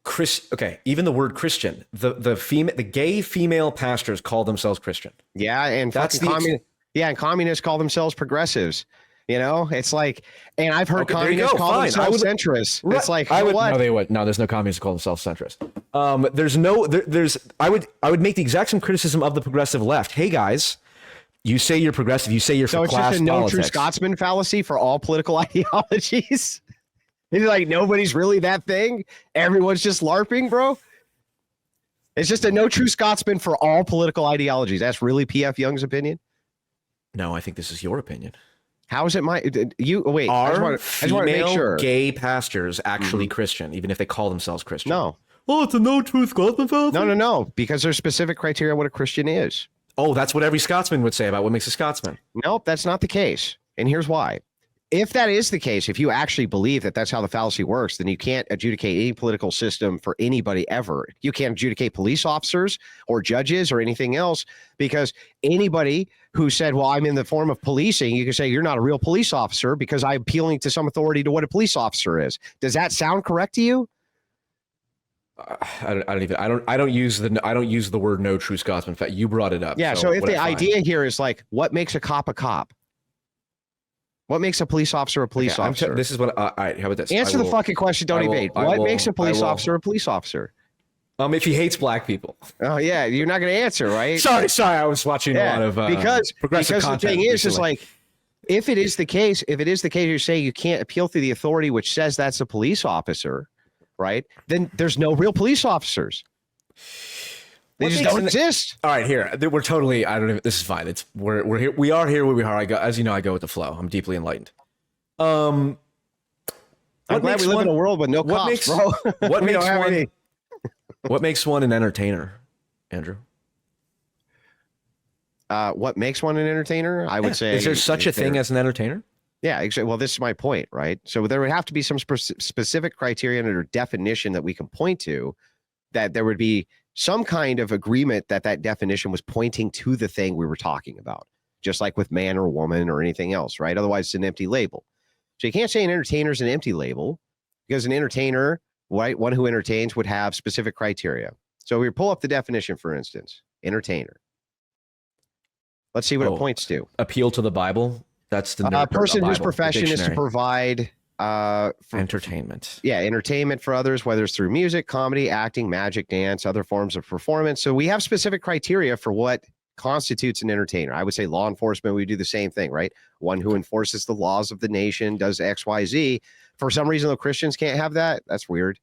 Okay, even the word Christian, the gay female pastors call themselves Christian. Yeah, and and communists call themselves progressives. You know, it's like, and I've heard communists call themselves centrists. Right. It's like, what? No, they would. No, there's no communists who call themselves centrist. I would make the exact same criticism of the progressive left. Hey guys, you say you're progressive. You say you're for class politics. So it's just a no true Scotsman fallacy for all political ideologies. It's like nobody's really that thing. Everyone's just LARPing, bro. It's just a no true Scotsman for all political ideologies. That's really P.F. Jung's opinion. No, I think this is your opinion. How is it wait? Are female gay pastors actually Christian, even if they call themselves Christian? No. Oh, it's a no true Scotsman fallacy? No, because there's specific criteria what a Christian is. Oh, that's what every Scotsman would say about what makes a Scotsman. Nope, that's not the case. And here's why. If that is the case, if you actually believe that that's how the fallacy works, then you can't adjudicate any political system for anybody ever. You can't adjudicate police officers or judges or anything else, because anybody who said, well, I'm in the form of policing, you can say you're not a real police officer because I'm appealing to some authority to what a police officer is. Does that sound correct to you? I don't use the word no true Scotsman. In fact, you brought it up. Yeah. So if the idea here is like, what makes a cop a cop? What makes a police officer a police officer? This is what. All right. How about this? Answer the fucking question. Don't evade. What makes a police officer a police officer? If he hates black people. Oh yeah, you're not going to answer, right? Sorry. I was watching a lot of because the thing is like, if it is the case, you're saying you can't appeal to the authority which says that's a police officer, right? Then there's no real police officers. They just don't exist. All right, here we're totally. I don't even. This is fine. We're here. We are here where we are. I go, as you know, I go with the flow. I'm deeply enlightened. I'm glad we live in a world with no cops, bro. What makes one an entertainer, Andrew? What makes one an entertainer? I would say. Is there such a thing as an entertainer? Yeah, exactly. Well, this is my point, right? So there would have to be some specific criteria or definition that we can point to, that there would be some kind of agreement that definition was pointing to the thing we were talking about, just like with man or woman or anything else, right? Otherwise, it's an empty label. So you can't say an entertainer is an empty label, because an entertainer, right, one who entertains, would have specific criteria. So we pull up the definition, for instance, entertainer. Let's see what it points to. Appeal to the Bible. That's the person whose profession is to provide entertainment. Yeah, entertainment for others, whether it's through music, comedy, acting, magic, dance, other forms of performance. So we have specific criteria for what constitutes an entertainer. I would say law enforcement, we do the same thing, right? One who enforces the laws of the nation, does X, Y, Z. For some reason, though, Christians can't have that. That's weird.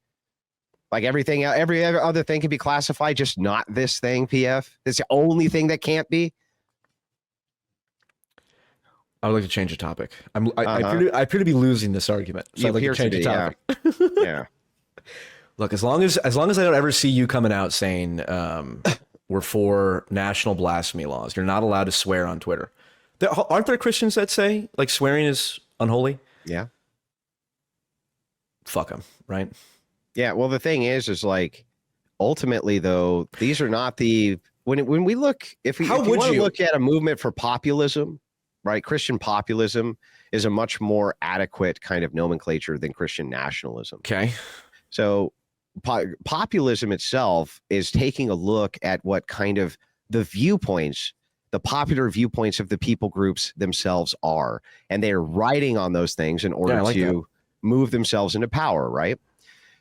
Like everything, every other thing can be classified, just not this thing, PF. It's the only thing that can't be. I would like to change the topic. I appear to be losing this argument. So I'd like to change the topic. Yeah. Look, as long as I don't ever see you coming out saying we're for national blasphemy laws, you're not allowed to swear on Twitter. Aren't there Christians that say like swearing is unholy? Yeah. Fuck them, right? Yeah. Well, the thing is like ultimately though, these are not the when we look if you want to look at a movement for populism, right? Christian populism is a much more adequate kind of nomenclature than Christian nationalism. Okay. So populism itself is taking a look at what kind of the viewpoints, the popular viewpoints of the people groups themselves are, and they're riding on those things in order to move themselves into power, right?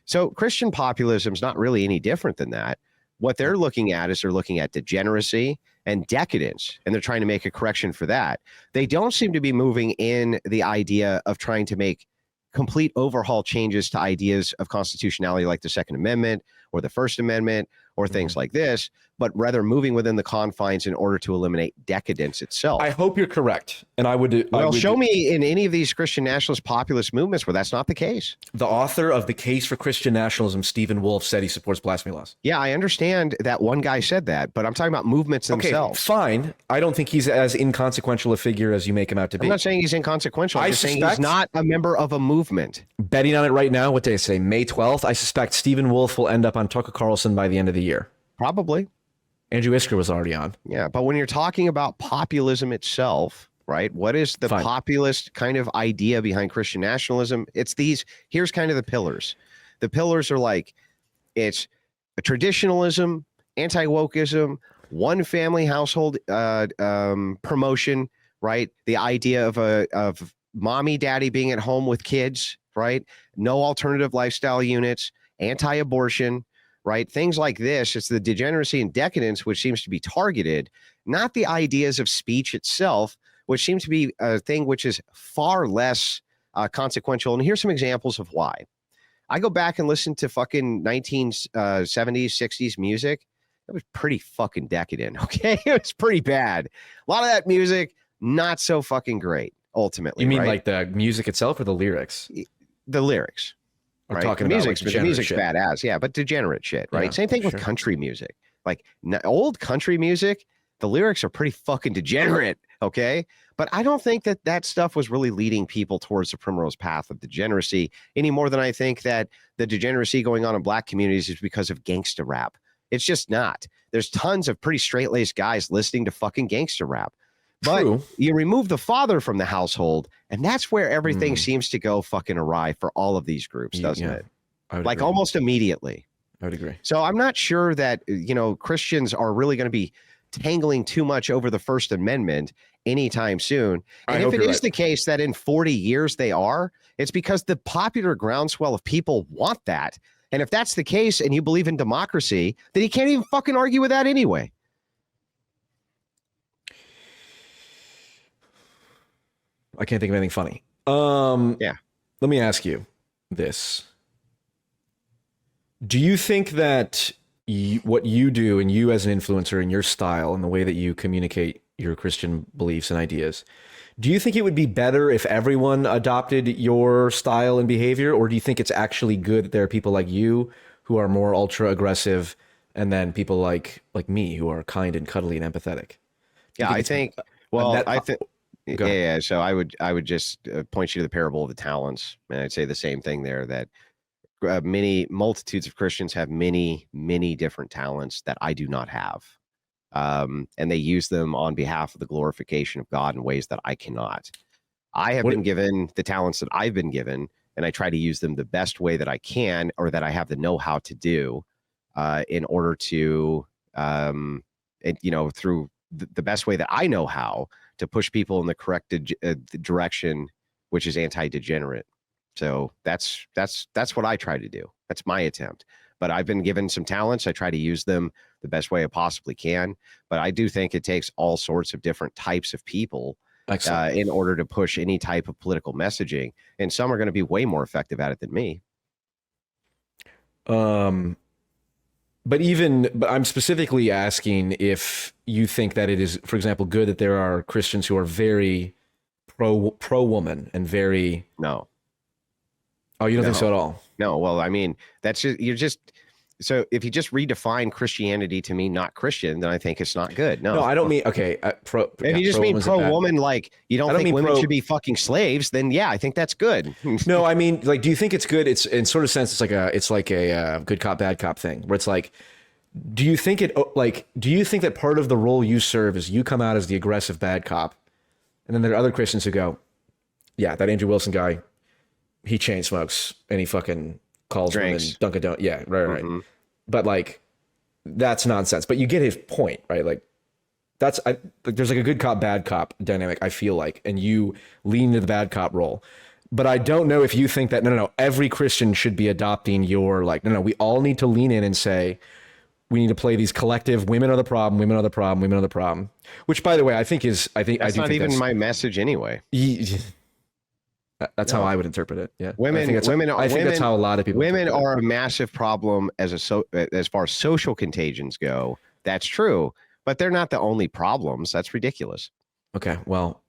So Christian populism is not really any different than that. What they're looking at is they're looking at degeneracy and decadence, and they're trying to make a correction for that. They don't seem to be moving in the idea of trying to make complete overhaul changes to ideas of constitutionality like the Second Amendment or the First Amendment or things like this, but rather moving within the confines in order to eliminate decadence itself. I hope you're correct. And I would show me in any of these Christian nationalist populist movements where that's not the case. The author of The Case for Christian Nationalism, Stephen Wolfe, said he supports blasphemy laws. Yeah, I understand that one guy said that, but I'm talking about movements themselves. Fine. I don't think he's as inconsequential a figure as you make him out to be. I'm not saying he's inconsequential. I'm just saying he's not a member of a movement. Betting on it right now, what day say? May 12th. I suspect Stephen Wolfe will end up on Tucker Carlson by the end of the year. Probably. Andrew Isker was already on. Yeah, but when you're talking about populism itself, right? What is the populist kind of idea behind Christian nationalism? It's these, here's kind of the pillars. The pillars are like, it's a traditionalism, anti-wokeism, one family household promotion, right? The idea of mommy, daddy being at home with kids, right? No alternative lifestyle units, anti-abortion, right? Things like this. It's the degeneracy and decadence which seems to be targeted, not the ideas of speech itself, which seems to be a thing which is far less consequential. And here's some examples of why. I go back and listen to fucking 1970s, 60s music. It was pretty fucking decadent, okay? It was pretty bad. A lot of that music, not so fucking great, ultimately. You mean like the music itself or the lyrics? The lyrics. Right? Talking about the music's badass, yeah, but degenerate shit, right? Same thing with country music. Like old country music, the lyrics are pretty fucking degenerate, okay? But I don't think that that stuff was really leading people towards the primrose path of degeneracy any more than I think that the degeneracy going on in black communities is because of gangster rap. It's just not. There's tons of pretty straight-laced guys listening to fucking gangster rap. But you remove the father from the household, and that's where everything seems to go fucking awry for all of these groups, doesn't it? Like agree. Almost immediately. I would agree. So I'm not sure that, Christians are really going to be tangling too much over the First Amendment anytime soon. And if it is the case that in 40 years they are, it's because the popular groundswell of people want that. And if that's the case and you believe in democracy, then you can't even fucking argue with that anyway. I can't think of anything funny. Yeah. Let me ask you this. Do you think that what you do and you as an influencer and your style and the way that you communicate your Christian beliefs and ideas, do you think it would be better if everyone adopted your style and behavior? Or do you think it's actually good that there are people like you who are more ultra aggressive and then people like me who are kind and cuddly and empathetic? Yeah, I think, Yeah. So I would just point you to the parable of the talents. And I'd say the same thing there, that many multitudes of Christians have many, many different talents that I do not have. And they use them on behalf of the glorification of God in ways that I cannot. I have been given the talents that I've been given, and I try to use them the best way that I can, or that I have the know-how to do, in order to, through the best way that I know how, to push people in the correct direction, which is anti-degenerate. So that's what I try to do. That's my attempt. But I've been given some talents. I try to use them the best way I possibly can. But I do think it takes all sorts of different types of people in order to push any type of political messaging. And some are going to be way more effective at it than me. But I'm specifically asking if you think that it is, for example, good that there are Christians who are very pro woman and very no. Oh, you don't think so at all? No, well, I mean, that's just, you're just, so if you just redefine Christianity to mean not Christian, then I think it's not good. No, I don't mean, okay. If you just mean pro-woman, like you don't think women should be fucking slaves, then yeah, I think that's good. No, I mean, like, do you think it's good? It's in sort of sense, it's like a good cop, bad cop thing, where it's like, do you think that part of the role you serve is you come out as the aggressive bad cop, and then there are other Christians who go, yeah, that Andrew Wilson guy, he chain smokes and he fucking calls women Dunkin' Donuts. Yeah, right. But like, that's nonsense. But you get his point, right? Like, there's like a good cop, bad cop dynamic, I feel like, and you lean into the bad cop role. But I don't know if you think that, no, every Christian should be adopting your, like, no, we all need to lean in and say, we need to play these collective, women are the problem, women are the problem, women are the problem. Which, by the way, I think that's not even my message anyway. That's how I would interpret it. Yeah, women. I think that's how a lot of people. Women are a massive problem as far as social contagions go. That's true, but they're not the only problems. That's ridiculous. Okay, well,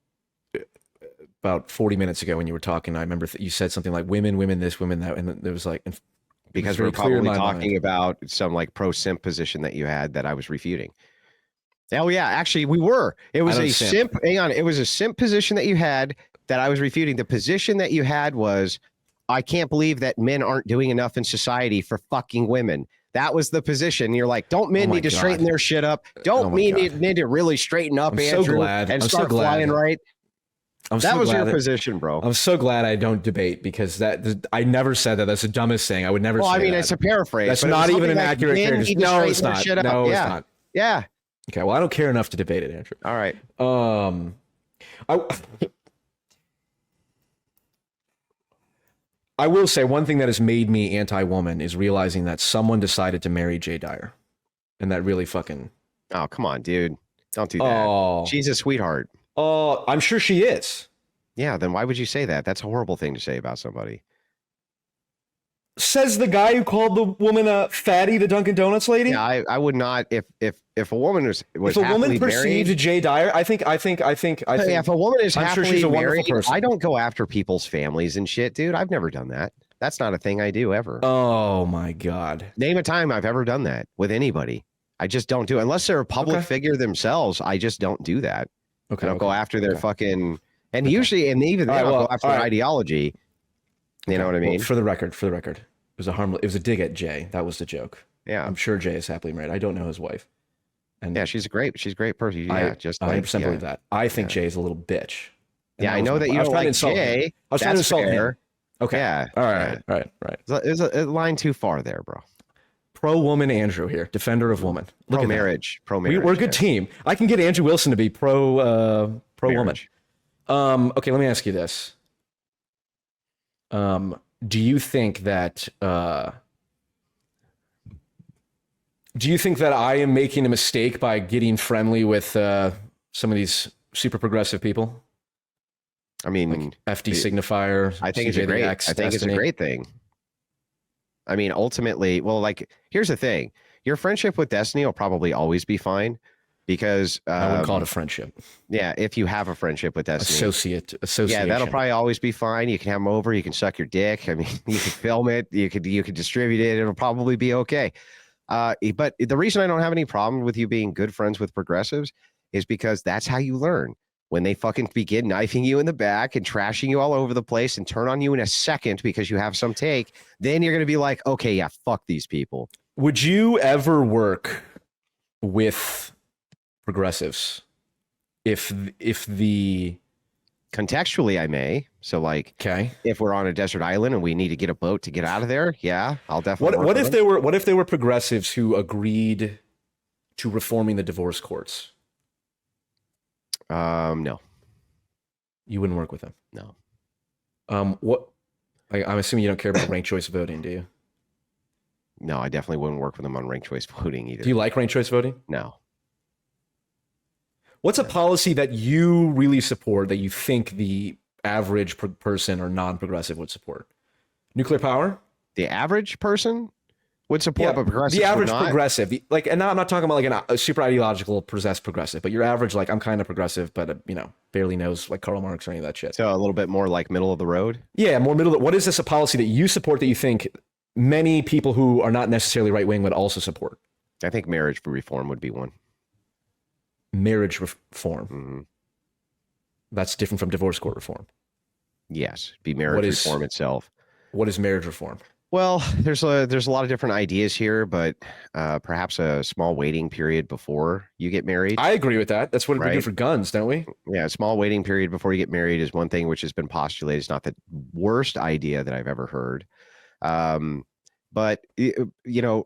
about 40 minutes ago when you were talking, I remember you said something like women this, women that, and there was like, because we're probably talking about some like pro-simp position that you had that I was refuting. Oh yeah, actually we were. It was a simp. Hang on, it was a simp position that you had that I was refuting. The position that you had was, I can't believe that men aren't doing enough in society for fucking women. That was the position. You're like, don't men need to straighten their shit up? Don't men need to really straighten up, Andrew, so glad. and start flying right? That was your position, bro. I'm so glad I don't debate, because I never said that. That's the dumbest thing. I would never say that. Well, I mean, it's a paraphrase. That's not even an accurate character. No, it's not. No, it's not. Yeah. Okay, well, I don't care enough to debate it, Andrew. All right. I will say one thing that has made me anti-woman is realizing that someone decided to marry Jay Dyer. And that really fucking... Oh, come on, dude. Don't do that. Oh. She's a sweetheart. Oh, I'm sure she is. Yeah, then why would you say that? That's a horrible thing to say about somebody. Says the guy who called the woman a fatty, the Dunkin' Donuts lady. Yeah, I would not. If a woman was if a woman perceived Jay Dyer, I think. Yeah, if a woman is happily she's a married, person. I don't go after people's families and shit, dude. I've never done that. That's not a thing I do ever. Oh my God. Name a time I've ever done that with anybody. I just don't do it unless they're a public figure themselves. I just don't do that. Okay. I don't go after their fucking, and usually, and even then, I'll go after their ideology. You know what I mean? Well, for the record, it was a dig at Jay. That was the joke. Yeah. I'm sure Jay is happily married. I don't know his wife. And yeah, she's a great person. Yeah, I 100% believe that. I think Jay is a little bitch. Yeah, I know that you don't like Jay. I was trying to insult him. Okay. Yeah. All right. There's a line too far there, bro. Pro-woman Andrew here, defender of woman. Look at marriage. We're a good team. I can get Andrew Wilson to be pro-woman. Okay, let me ask you this. Do you think that I am making a mistake by getting friendly with some of these super progressive people? I mean, like FD signifier. I think it's a great thing. I mean, ultimately, well, like, here's the thing. Your friendship with Destiny will probably always be fine, because I would call it a friendship. Yeah, if you have a friendship with Destiny. Association. Yeah, that'll probably always be fine. You can have them over. You can suck your dick. I mean, you can film it. You could distribute it. It'll probably be okay. But the reason I don't have any problem with you being good friends with progressives is because that's how you learn. When they fucking begin knifing you in the back and trashing you all over the place and turn on you in a second because you have some take, then you're going to be like, okay, yeah, fuck these people. Would you ever work with progressives if the contextually I may? So like, okay, if we're on a desert island and we need to get a boat to get out of there, yeah, I'll definitely. What if there were progressives who agreed to reforming the divorce courts? No. You wouldn't work with them? No. What? I'm assuming you don't care about ranked choice voting, do you? No, I definitely wouldn't work with them on ranked choice voting either. Do you like ranked choice voting? No. What's a policy that you really support that you think the average person or non-progressive would support? Nuclear power? The average person? would support, but progressives the average would not. progressive, and now I'm not talking about like a super ideological possessed progressive, but your average, like, I'm kind of progressive, but barely knows like Karl Marx or any of that shit. So a little bit more like middle of the road. Yeah, more middle. What is this a policy that you support that you think many people who are not necessarily right wing would also support? I think marriage reform would be one. Marriage reform. Mm-hmm. That's different from divorce court reform. Yes, be marriage reform itself. What is marriage reform? Well, there's a lot of different ideas here, but perhaps a small waiting period before you get married. I agree with that. That's what we do for guns, don't we? Yeah, a small waiting period before you get married is one thing which has been postulated. It's not the worst idea that I've ever heard. But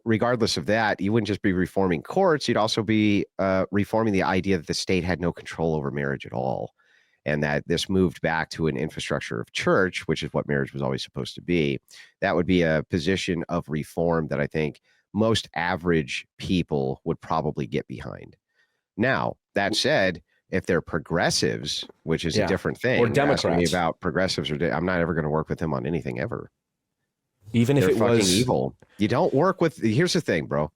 regardless of that, you wouldn't just be reforming courts. You'd also be reforming the idea that the state had no control over marriage at all, and that this moved back to an infrastructure of church, which is what marriage was always supposed to be. That would be a position of reform that I think most average people would probably get behind. Now, that said, if they're progressives, which is a different thing, or Democrats, asking me about progressives, I'm not ever going to work with them on anything ever. Even if They're it fucking was evil. You don't work with. Here's the thing, bro.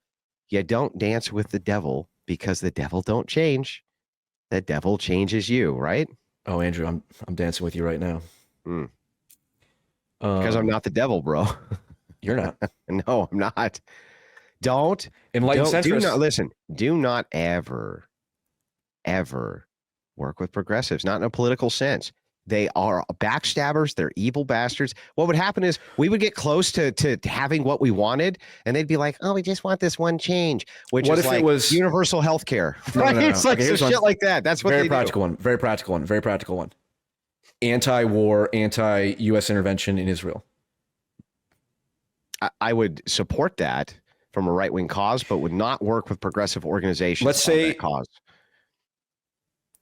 You don't dance with the devil because the devil don't change. The devil changes you, right? Oh, Andrew, I'm dancing with you right now. Because I'm not the devil, bro. You're not. No, I'm not. Don't. Enlightened Centrist. Do not listen. Do not ever work with progressives. Not in a political sense. They are backstabbers. They're evil bastards. What would happen is we would get close to having what we wanted, and they'd be like, "Oh, we just want this one change," which is like universal health care. Right? It's like some shit like that. That's what very practical one. Very practical one. Anti-war, anti-U.S. intervention in Israel. I would support that from a right-wing cause, but would not work with progressive organizations. Let's say that cause.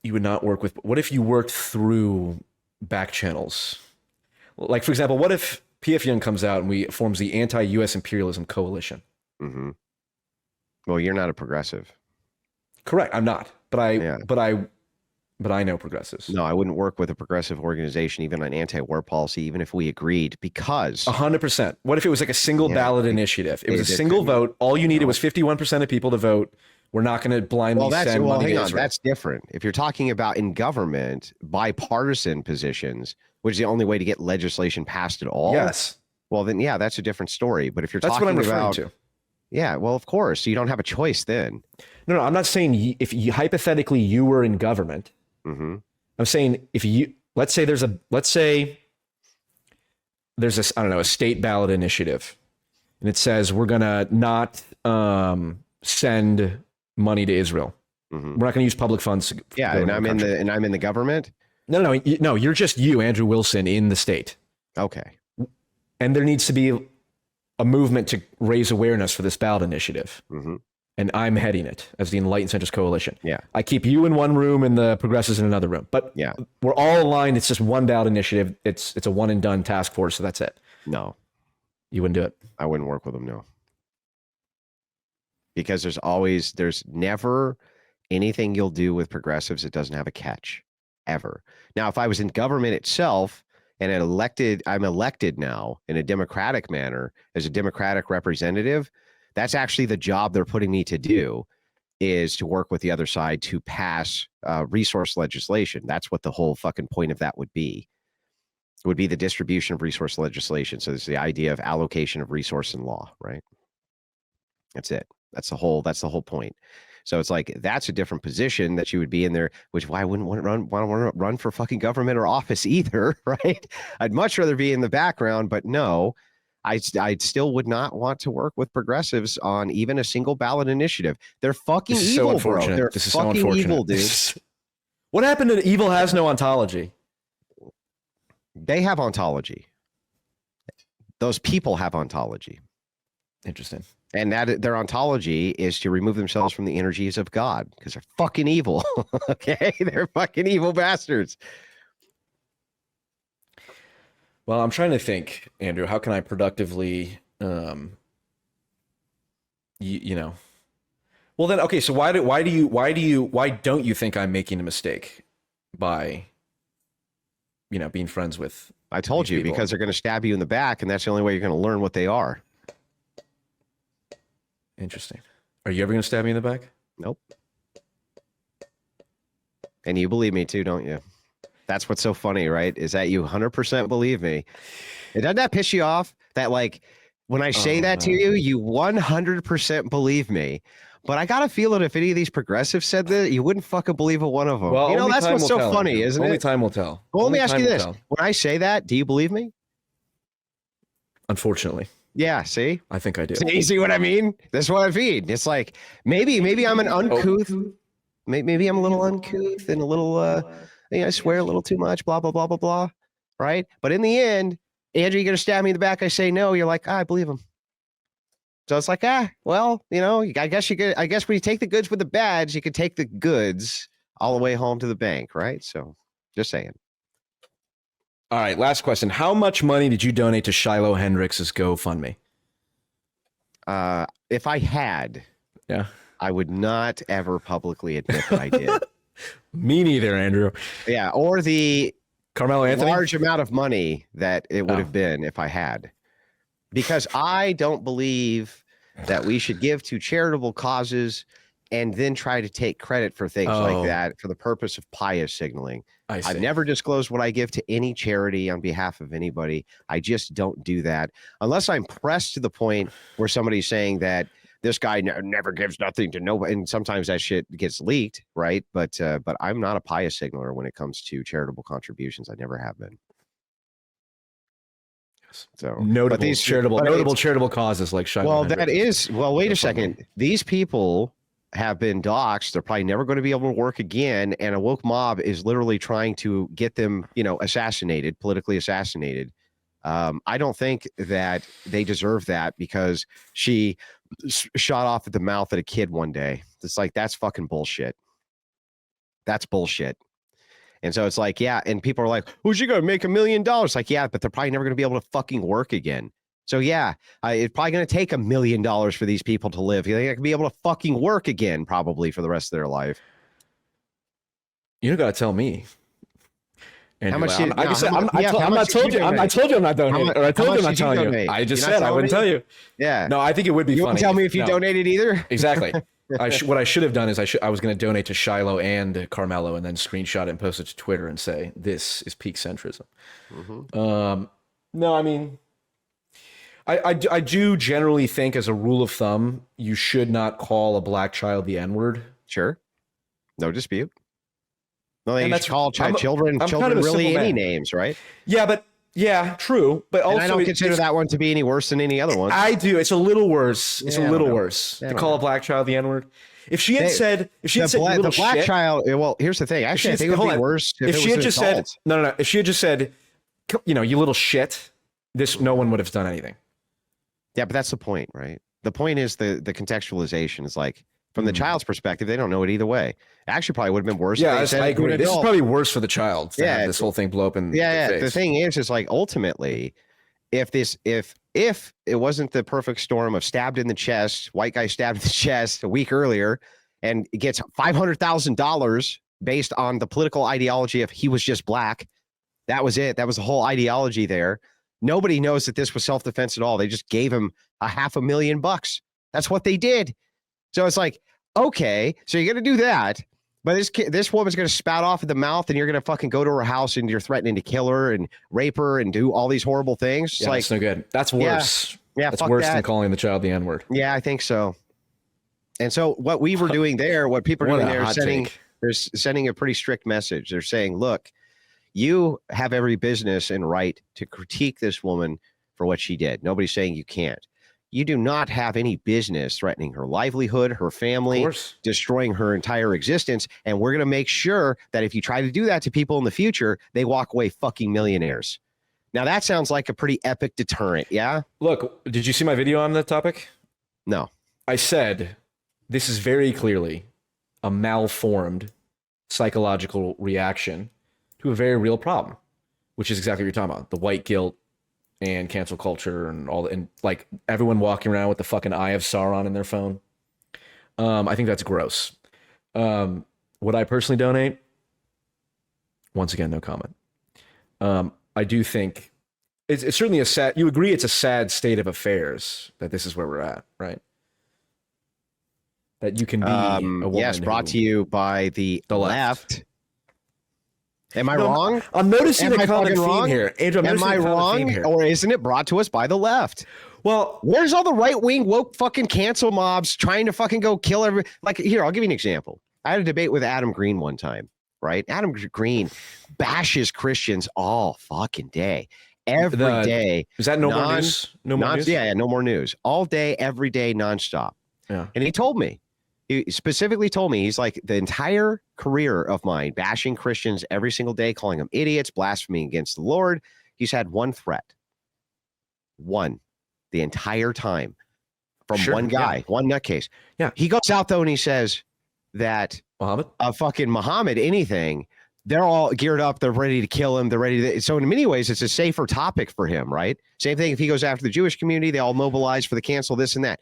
You would not work with. What if you worked through back channels? Like, for example, what if P.F. Jung comes out and forms the anti-U.S. imperialism coalition? Mm-hmm. Well, you're not a progressive. Correct. I'm not. But I know progressives. No, I wouldn't work with a progressive organization, even on anti-war policy, even if we agreed, because 100%. What if it was like a single ballot initiative? It was a single vote. All you needed was 51% of people to vote. We're not going to blindly send money to Israel. That's different. If you're talking about in government, bipartisan positions, which is the only way to get legislation passed at all. Yes. Well, then, yeah, that's a different story. But if you're talking about, that's what I'm referring to. Yeah, well, of course. So you don't have a choice then. No, I'm not saying if you hypothetically you were in government. Mm-hmm. I'm saying let's say there's this, I don't know, a state ballot initiative, and it says we're gonna not send money to Israel. Mm-hmm. We're not gonna use public funds. Yeah, and I'm in the government. No, you're just you, Andrew Wilson, in the state. Okay. And there needs to be a movement to raise awareness for this ballot initiative. Mm-hmm. And I'm heading it as the Enlightened Centrist Coalition. Yeah. I keep you in one room and the progressives in another room. But yeah, we're all aligned. It's just one ballot initiative. It's a one and done task force. So that's it. No. You wouldn't do it? I wouldn't work with them, no. Because there's never anything you'll do with progressives that doesn't have a catch. Ever. Now, if I was in government itself and I'm elected now in a democratic manner as a democratic representative, that's actually the job they're putting me to do, is to work with the other side to pass resource legislation. That's what the whole fucking point of that would be. It would be the distribution of resource legislation. So it's the idea of allocation of resource in law, right? That's it. That's the whole point. So it's like, that's a different position that you would be in there, which why I wouldn't want to run for fucking government or office either, right? I'd much rather be in the background, but no, I still would not want to work with progressives on even a single ballot initiative. They're fucking evil, bro. They're fucking evil, dude. What happened to evil has no ontology? They have ontology. Those people have ontology. Interesting. And that their ontology is to remove themselves from the energies of God because they're fucking evil. Okay? They're fucking evil bastards. Well, I'm trying to think, Andrew, how can I productively, well then, okay. So why don't you think I'm making a mistake by, being friends with? I told you, because they're going to stab you in the back, and that's the only way you're going to learn what they are. Interesting. Are you ever going to stab me in the back? Nope. And you believe me too, don't you? That's what's so funny, right? Is that you 100% believe me. And doesn't that piss you off? That like when I say that to you, you 100% believe me. But I gotta feel that if any of these progressives said that, you wouldn't fucking believe a one of them. Well, you know, that's what's so funny, isn't it? Only time will tell. Well, let me ask you this. When I say that, do you believe me? Unfortunately. Yeah, see? I think I do. You see what I mean? That's what I mean. It's like maybe I'm an uncouth. Maybe I'm a little uncouth and a little I swear a little too much, blah, blah, blah, blah, blah. Right? But in the end, Andrew, you're gonna stab me in the back. I say no. You're like, I believe him. So it's like, well, you know, I guess when you take the goods with the bads, you can take the goods all the way home to the bank, right? So just saying. All right, last question. How much money did you donate to Shiloh Hendrix's GoFundMe? If I had, I would not ever publicly admit that I did. Me neither, Andrew. Yeah, or the Carmelo Anthony? Large amount of money that it would have been if I had. Because I don't believe that we should give to charitable causes and then try to take credit for things like that for the purpose of pious signaling. I've never disclosed what I give to any charity on behalf of anybody. I just don't do that unless I'm pressed to the point where somebody's saying that this guy never gives nothing to nobody. And sometimes that shit gets leaked, right? But I'm not a pious signaler when it comes to charitable contributions. I never have been. So notable charitable causes like Shiloh. Well, that is wait a second. These people have been doxxed. They're probably never going to be able to work again. And a woke mob is literally trying to get them, assassinated, politically assassinated. I don't think that they deserve that because she shot off at the mouth at a kid one day. It's like, that's fucking bullshit. That's bullshit. And so it's like, yeah. And people are like, who's she going to make $1 million? Like, yeah, but they're probably never going to be able to fucking work again. So yeah, it's probably going to take $1 million for these people to live. They're going to be able to fucking work again, probably for the rest of their life. You don't got to tell me. How much? I told you I'm not donating. Or I told you I'm not telling you. I just said I wouldn't tell you. Yeah. No, I think it would be funny. You won't tell me if you donated either? Exactly. What I should have done is I was going to donate to Shiloh and then screenshot it and post it to Twitter and say, this is peak centrism. Mm-hmm. No, I mean, I do generally think as a rule of thumb, you should not call a black child the N-word. Sure. No dispute. No, they should call children really any names, right? Yeah, but yeah, true. But also, I don't consider that one to be any worse than any other one. I do. It's a little worse. It's a little worse to call a black child the N-word. If she had said, the black child. Well, here's the thing. Actually, I think it would be worse if she had just said, no. If she had just said, you little shit, no one would have done anything. Yeah, but that's the point, right? The point is the contextualization is like, from the child's perspective, they don't know it either way. Actually, probably would have been worse. Yeah, I agree. This is probably worse for the child. To this whole thing blow up in the face. The thing is like ultimately, if it wasn't the perfect storm of stabbed in the chest, white guy stabbed in the chest a week earlier, and it gets $500,000 based on the political ideology of he was just black. That was it. That was the whole ideology there. Nobody knows that this was self-defense at all. They just gave him $500,000. That's what they did. So it's like, okay, so you're going to do that, but this woman's going to spout off at the mouth and you're going to fucking go to her house and you're threatening to kill her and rape her and do all these horrible things. It's that's no good. That's worse. Yeah, that's worse than calling the child the N-word. Yeah, I think so. And so what we were doing there, what people are doing there is sending a pretty strict message. They're saying, look, you have every business and right to critique this woman for what she did. Nobody's saying you can't. You do not have any business threatening her livelihood, her family, destroying her entire existence. And we're going to make sure that if you try to do that to people in the future, they walk away fucking millionaires. Now, that sounds like a pretty epic deterrent. Yeah. Look, did you see my video on that topic? No. I said, this is very clearly a malformed psychological reaction to a very real problem, which is exactly what you're talking about. The white guilt and cancel culture and all, and like everyone walking around with the fucking Eye of Sauron in their phone. I think that's gross. Would I personally donate? Once again, no comment. I do think it's certainly you agree it's a sad state of affairs that this is where we're at, right? that you can be a woman. Yes, brought to you by the left. Am I wrong? I'm noticing Am a I common fucking theme wrong? here. Andrew, I'm Am noticing I a common wrong? theme here. Or isn't it brought to us by the left? Well, where's all the right-wing woke fucking cancel mobs trying to fucking go kill every, like, here, I'll give you an example. I had a debate with Adam Green one time, right? Adam Green bashes Christians all fucking day. Every day. Is that no more news? No more news? Yeah, no more news. All day, every day, nonstop. Yeah. And he specifically told me, he's like, the entire career of mine, bashing Christians every single day, calling them idiots, blaspheming against the Lord. He's had one threat. One. The entire time. From one guy, one nutcase. Yeah. He goes out, though, and he says that fucking Muhammad, anything, they're all geared up. They're ready to kill him. They're ready to. So in many ways, it's a safer topic for him, right? Same thing if he goes after the Jewish community, they all mobilize for the cancel this and that.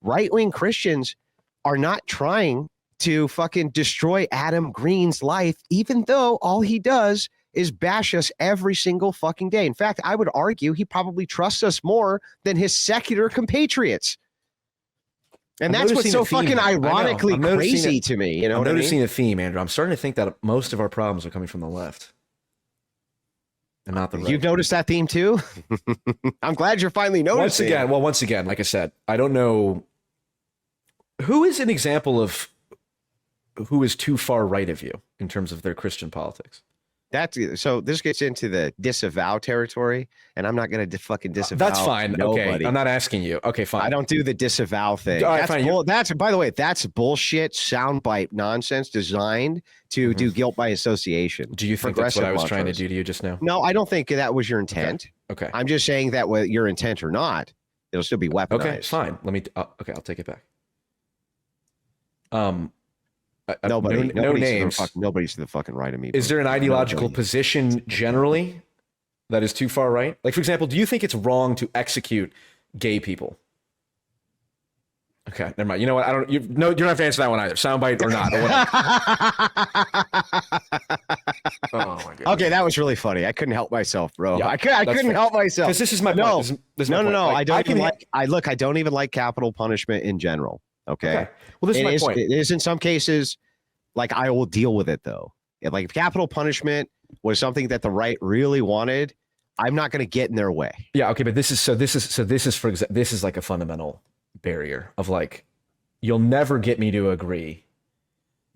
Right-wing Christians are not trying to fucking destroy Adam Green's life, even though all he does is bash us every single fucking day. In fact, I would argue he probably trusts us more than his secular compatriots. And that's what's so fucking ironically crazy to me. You know what I mean? I'm noticing a theme, Andrew. I'm starting to think that most of our problems are coming from the left and not the right. You've noticed that theme too? I'm glad you're finally noticing. Once again, like I said, I don't know. Who is an example of who is too far right of you in terms of their Christian politics? So this gets into the disavow territory, and I'm not going to fucking disavow. That's fine. Nobody. Okay, I'm not asking you. Okay, fine. I don't do the disavow thing. All right, fine. That's by the way, that's bullshit soundbite nonsense designed to do guilt by association. Do you think that's what I was trying to do to you just now? No, I don't think that was your intent. Okay. I'm just saying that whether your intent or not, it'll still be weaponized. Okay, fine. Let me. Okay, I'll take it back. Nobody's names. Nobody's to the fucking right of me. Is there an ideological position generally that is too far right? Like, for example, do you think it's wrong to execute gay people? Okay, never mind. You know what? You don't have to answer that one either. Soundbite or not. Oh my god. Okay, that was really funny. I couldn't help myself, bro. Yeah, I couldn't help myself. Because this is my point. No. I don't even like capital punishment in general. Okay. Well, this is my point. It is in some cases, like, I will deal with it though. If capital punishment was something that the right really wanted, I'm not going to get in their way. Yeah. Okay. But this is like a fundamental barrier of like, you'll never get me to agree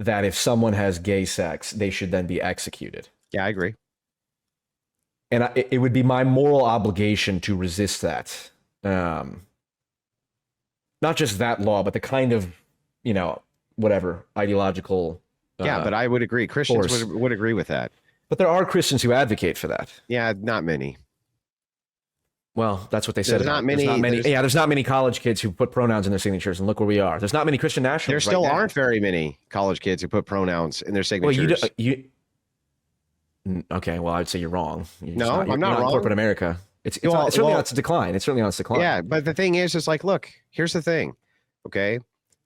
that if someone has gay sex, they should then be executed. Yeah, I agree. And it would be my moral obligation to resist that. Not just that law, but the kind of, whatever ideological. Yeah, but I would agree. Christians would agree with that. But there are Christians who advocate for that. Yeah, not many. Well, that's what they said. There's not many. There's not many college kids who put pronouns in their signatures, and look where we are. There's not many Christian nationalists. There still aren't very many college kids who put pronouns in their signatures. Okay, well, I'd say you're wrong. I'm not wrong. In corporate America. It's certainly on its decline. It's certainly on its decline. Yeah, but the thing is like, look, here's the thing. Okay.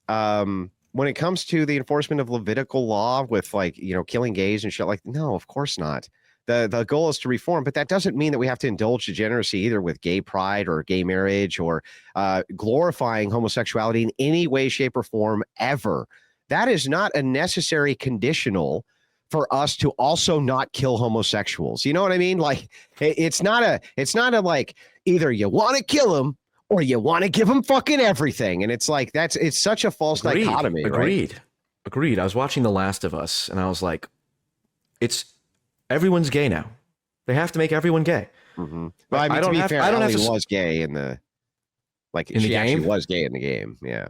When it comes to the enforcement of Levitical law with killing gays and shit, like, no, of course not. The goal is to reform, but that doesn't mean that we have to indulge degeneracy either with gay pride or gay marriage or glorifying homosexuality in any way, shape, or form ever. That is not a necessary conditional for us to also not kill homosexuals. You know what I mean? Like, it's not a like, either you want to kill them or you want to give them fucking everything. And it's like, it's such a false dichotomy. Agreed. Right? Agreed. I was watching The Last of Us and I was like, everyone's gay now. They have to make everyone gay. Mm-hmm. Well, I mean, to be fair, Ellie was gay in the game? Actually was gay in the game. Yeah.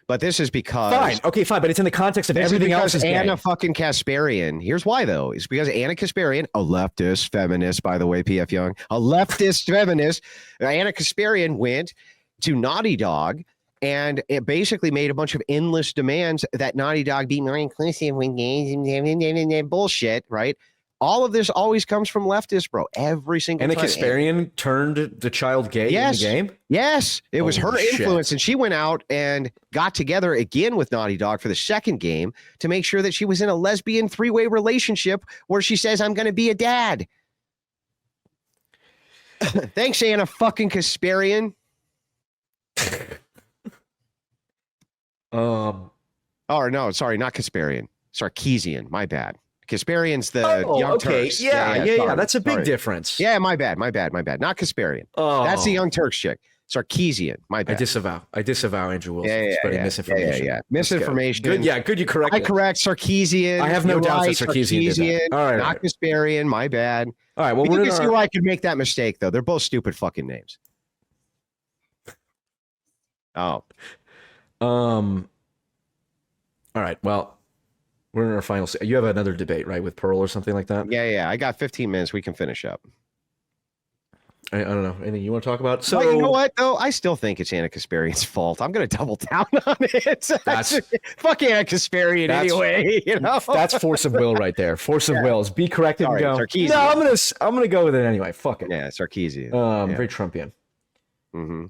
But this is because... Fine. Okay, fine. But it's in the context of everything else is Anna gay. fucking Kasparian. Here's why, though. It's because Anna Kasparian, a leftist feminist, by the way, P.F. Young, a leftist feminist, Anna Kasparian went to Naughty Dog and it basically made a bunch of endless demands that Naughty Dog be more inclusive when gays and bullshit, right? All of this always comes from leftists, bro. Every single time. Anna Kasparian turned the child gay in the game? Yes. It was her influence. And she went out and got together again with Naughty Dog for the second game to make sure that she was in a lesbian three-way relationship where she says, I'm going to be a dad. Thanks, Anna fucking Kasparian. Or no, sorry, not Kasparian. Sarkeesian. My bad. Kasparian's the Young Turks. Yeah. That's a big difference. Yeah, my bad. Not Kasparian. Oh. That's the Young Turks chick. Sarkeesian. My bad. I disavow Andrew Wilson spreading misinformation. Yeah. Misinformation. Good. Yeah, good. You correct. I correct Sarkeesian. I have no doubt that Sarkeesian did that. All right, not Kasparian. My bad. All right. Well, you can see why I could make that mistake, though. They're both stupid fucking names. Oh. All right. Well, we're in our final. You have another debate, right, with Pearl or something like that? Yeah. I got 15 minutes. We can finish up. I don't know. Anything you want to talk about? So well, you know what, though? I still think it's Anna Kasparian's fault. I'm going to double down on it. Fuck Anna Kasparian anyway. You know, that's force of will right there. Force of will is be corrected and go. Sarkeesian. No, I'm gonna go with it anyway. Fuck it. Yeah, Sarkeesian. Very Trumpian. Mm-hmm.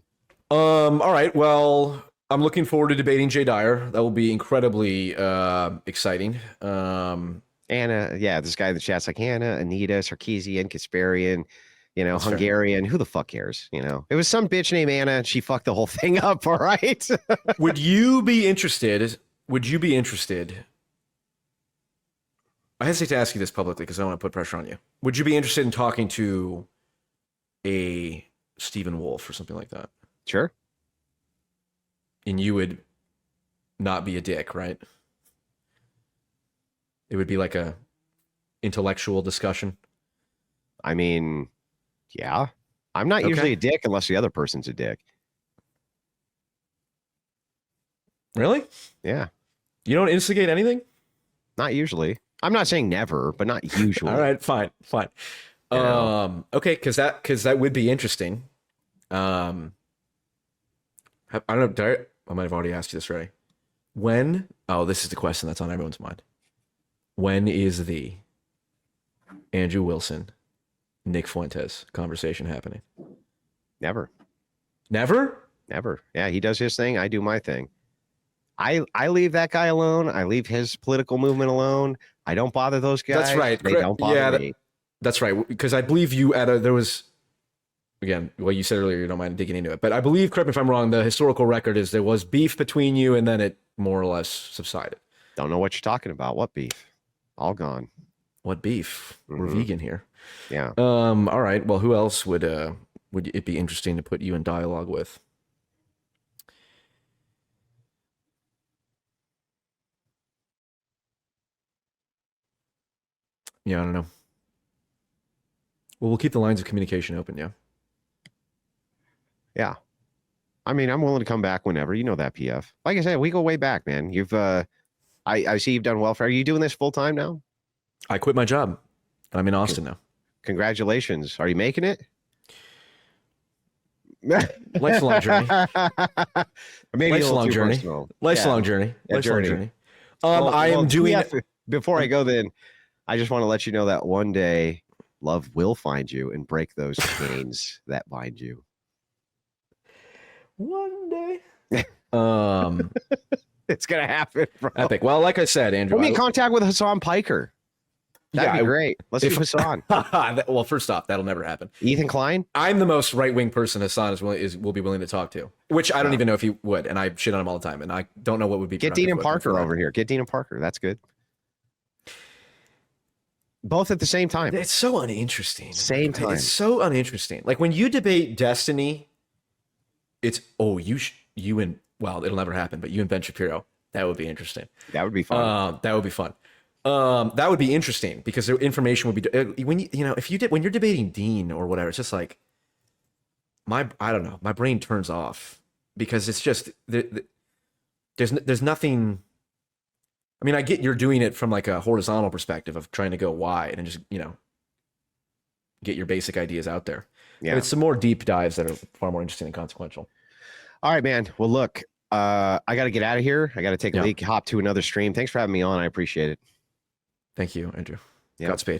All right. Well, I'm looking forward to debating Jay Dyer. That will be incredibly exciting. Anna, this guy in the chat's like Anna, Anita, Sarkeesian, Kasparian. You know, that's Hungarian. Fair. Who the fuck cares? You know, it was some bitch named Anna, and she fucked the whole thing up. All right. Would you be interested? I hesitate to ask you this publicly because I don't want to put pressure on you. Would you be interested in talking to a Stephen Wolf or something like that? Sure. And you would not be a dick, right? It would be like a intellectual discussion. I mean, yeah. I'm not usually a dick unless the other person's a dick. Really? Yeah. You don't instigate anything? Not usually. I'm not saying never, but not usually. All right, fine. Okay, because that would be interesting. I don't know. I might have already asked you this already. This is the question that's on everyone's mind. When is the Andrew Wilson, Nick Fuentes conversation happening? Never. Never? Never. Yeah, he does his thing. I do my thing. I leave that guy alone. I leave his political movement alone. I don't bother those guys. That's right. They don't bother me. That's right. Because I believe you there was, again, well, you said earlier you don't mind digging into it, but I believe, correct me if I'm wrong, the historical record is there was beef between you and then it more or less subsided. Don't know what you're talking about. What beef? All gone. What beef? Mm-hmm. We're vegan here. Yeah. All right. Well, who else would it be interesting to put you in dialogue with? Yeah, I don't know. Well, we'll keep the lines of communication open, yeah? Yeah. I mean, I'm willing to come back whenever. You know that, PF. Like I said, we go way back, man. You've, I see you've done welfare. Are you doing this full time now? I quit my job. I'm in Austin now. Congratulations. Are you making it? Life's a long journey. Maybe Life's a long journey. Life's a long journey. Life's a long journey. I am doing... PF, before I go then, I just want to let you know that one day love will find you and break those chains that bind you. One day. It's going to happen, bro. Epic. Well, like I said, Andrew. Put me in contact with Hassan Piker. That'd be great. Let's do Hassan. Well, first off, that'll never happen. Ethan Klein? I'm the most right-wing person Hassan will be willing to talk to, which I don't even know if he would, and I shit on him all the time, and I don't know what would be. Get Dean and Parker over here. Get Dean and Parker. That's good. Both at the same time. It's so uninteresting. Same time. It's so uninteresting. Like when you debate Destiny, it's you and well, it'll never happen, but you and Ben Shapiro, that would be interesting. That would be fun. That would be fun. That would be interesting because the information would be when when you're debating Dean or whatever, it's just like I don't know, my brain turns off because it's just there's nothing. I mean, I get you're doing it from like a horizontal perspective of trying to go wide and just, get your basic ideas out there. Yeah. But it's some more deep dives that are far more interesting and consequential. All right, man. Well, look, I got to get out of here. I got to take a leak, hop to another stream. Thanks for having me on. I appreciate it. Thank you, Andrew. Yeah. Godspeed.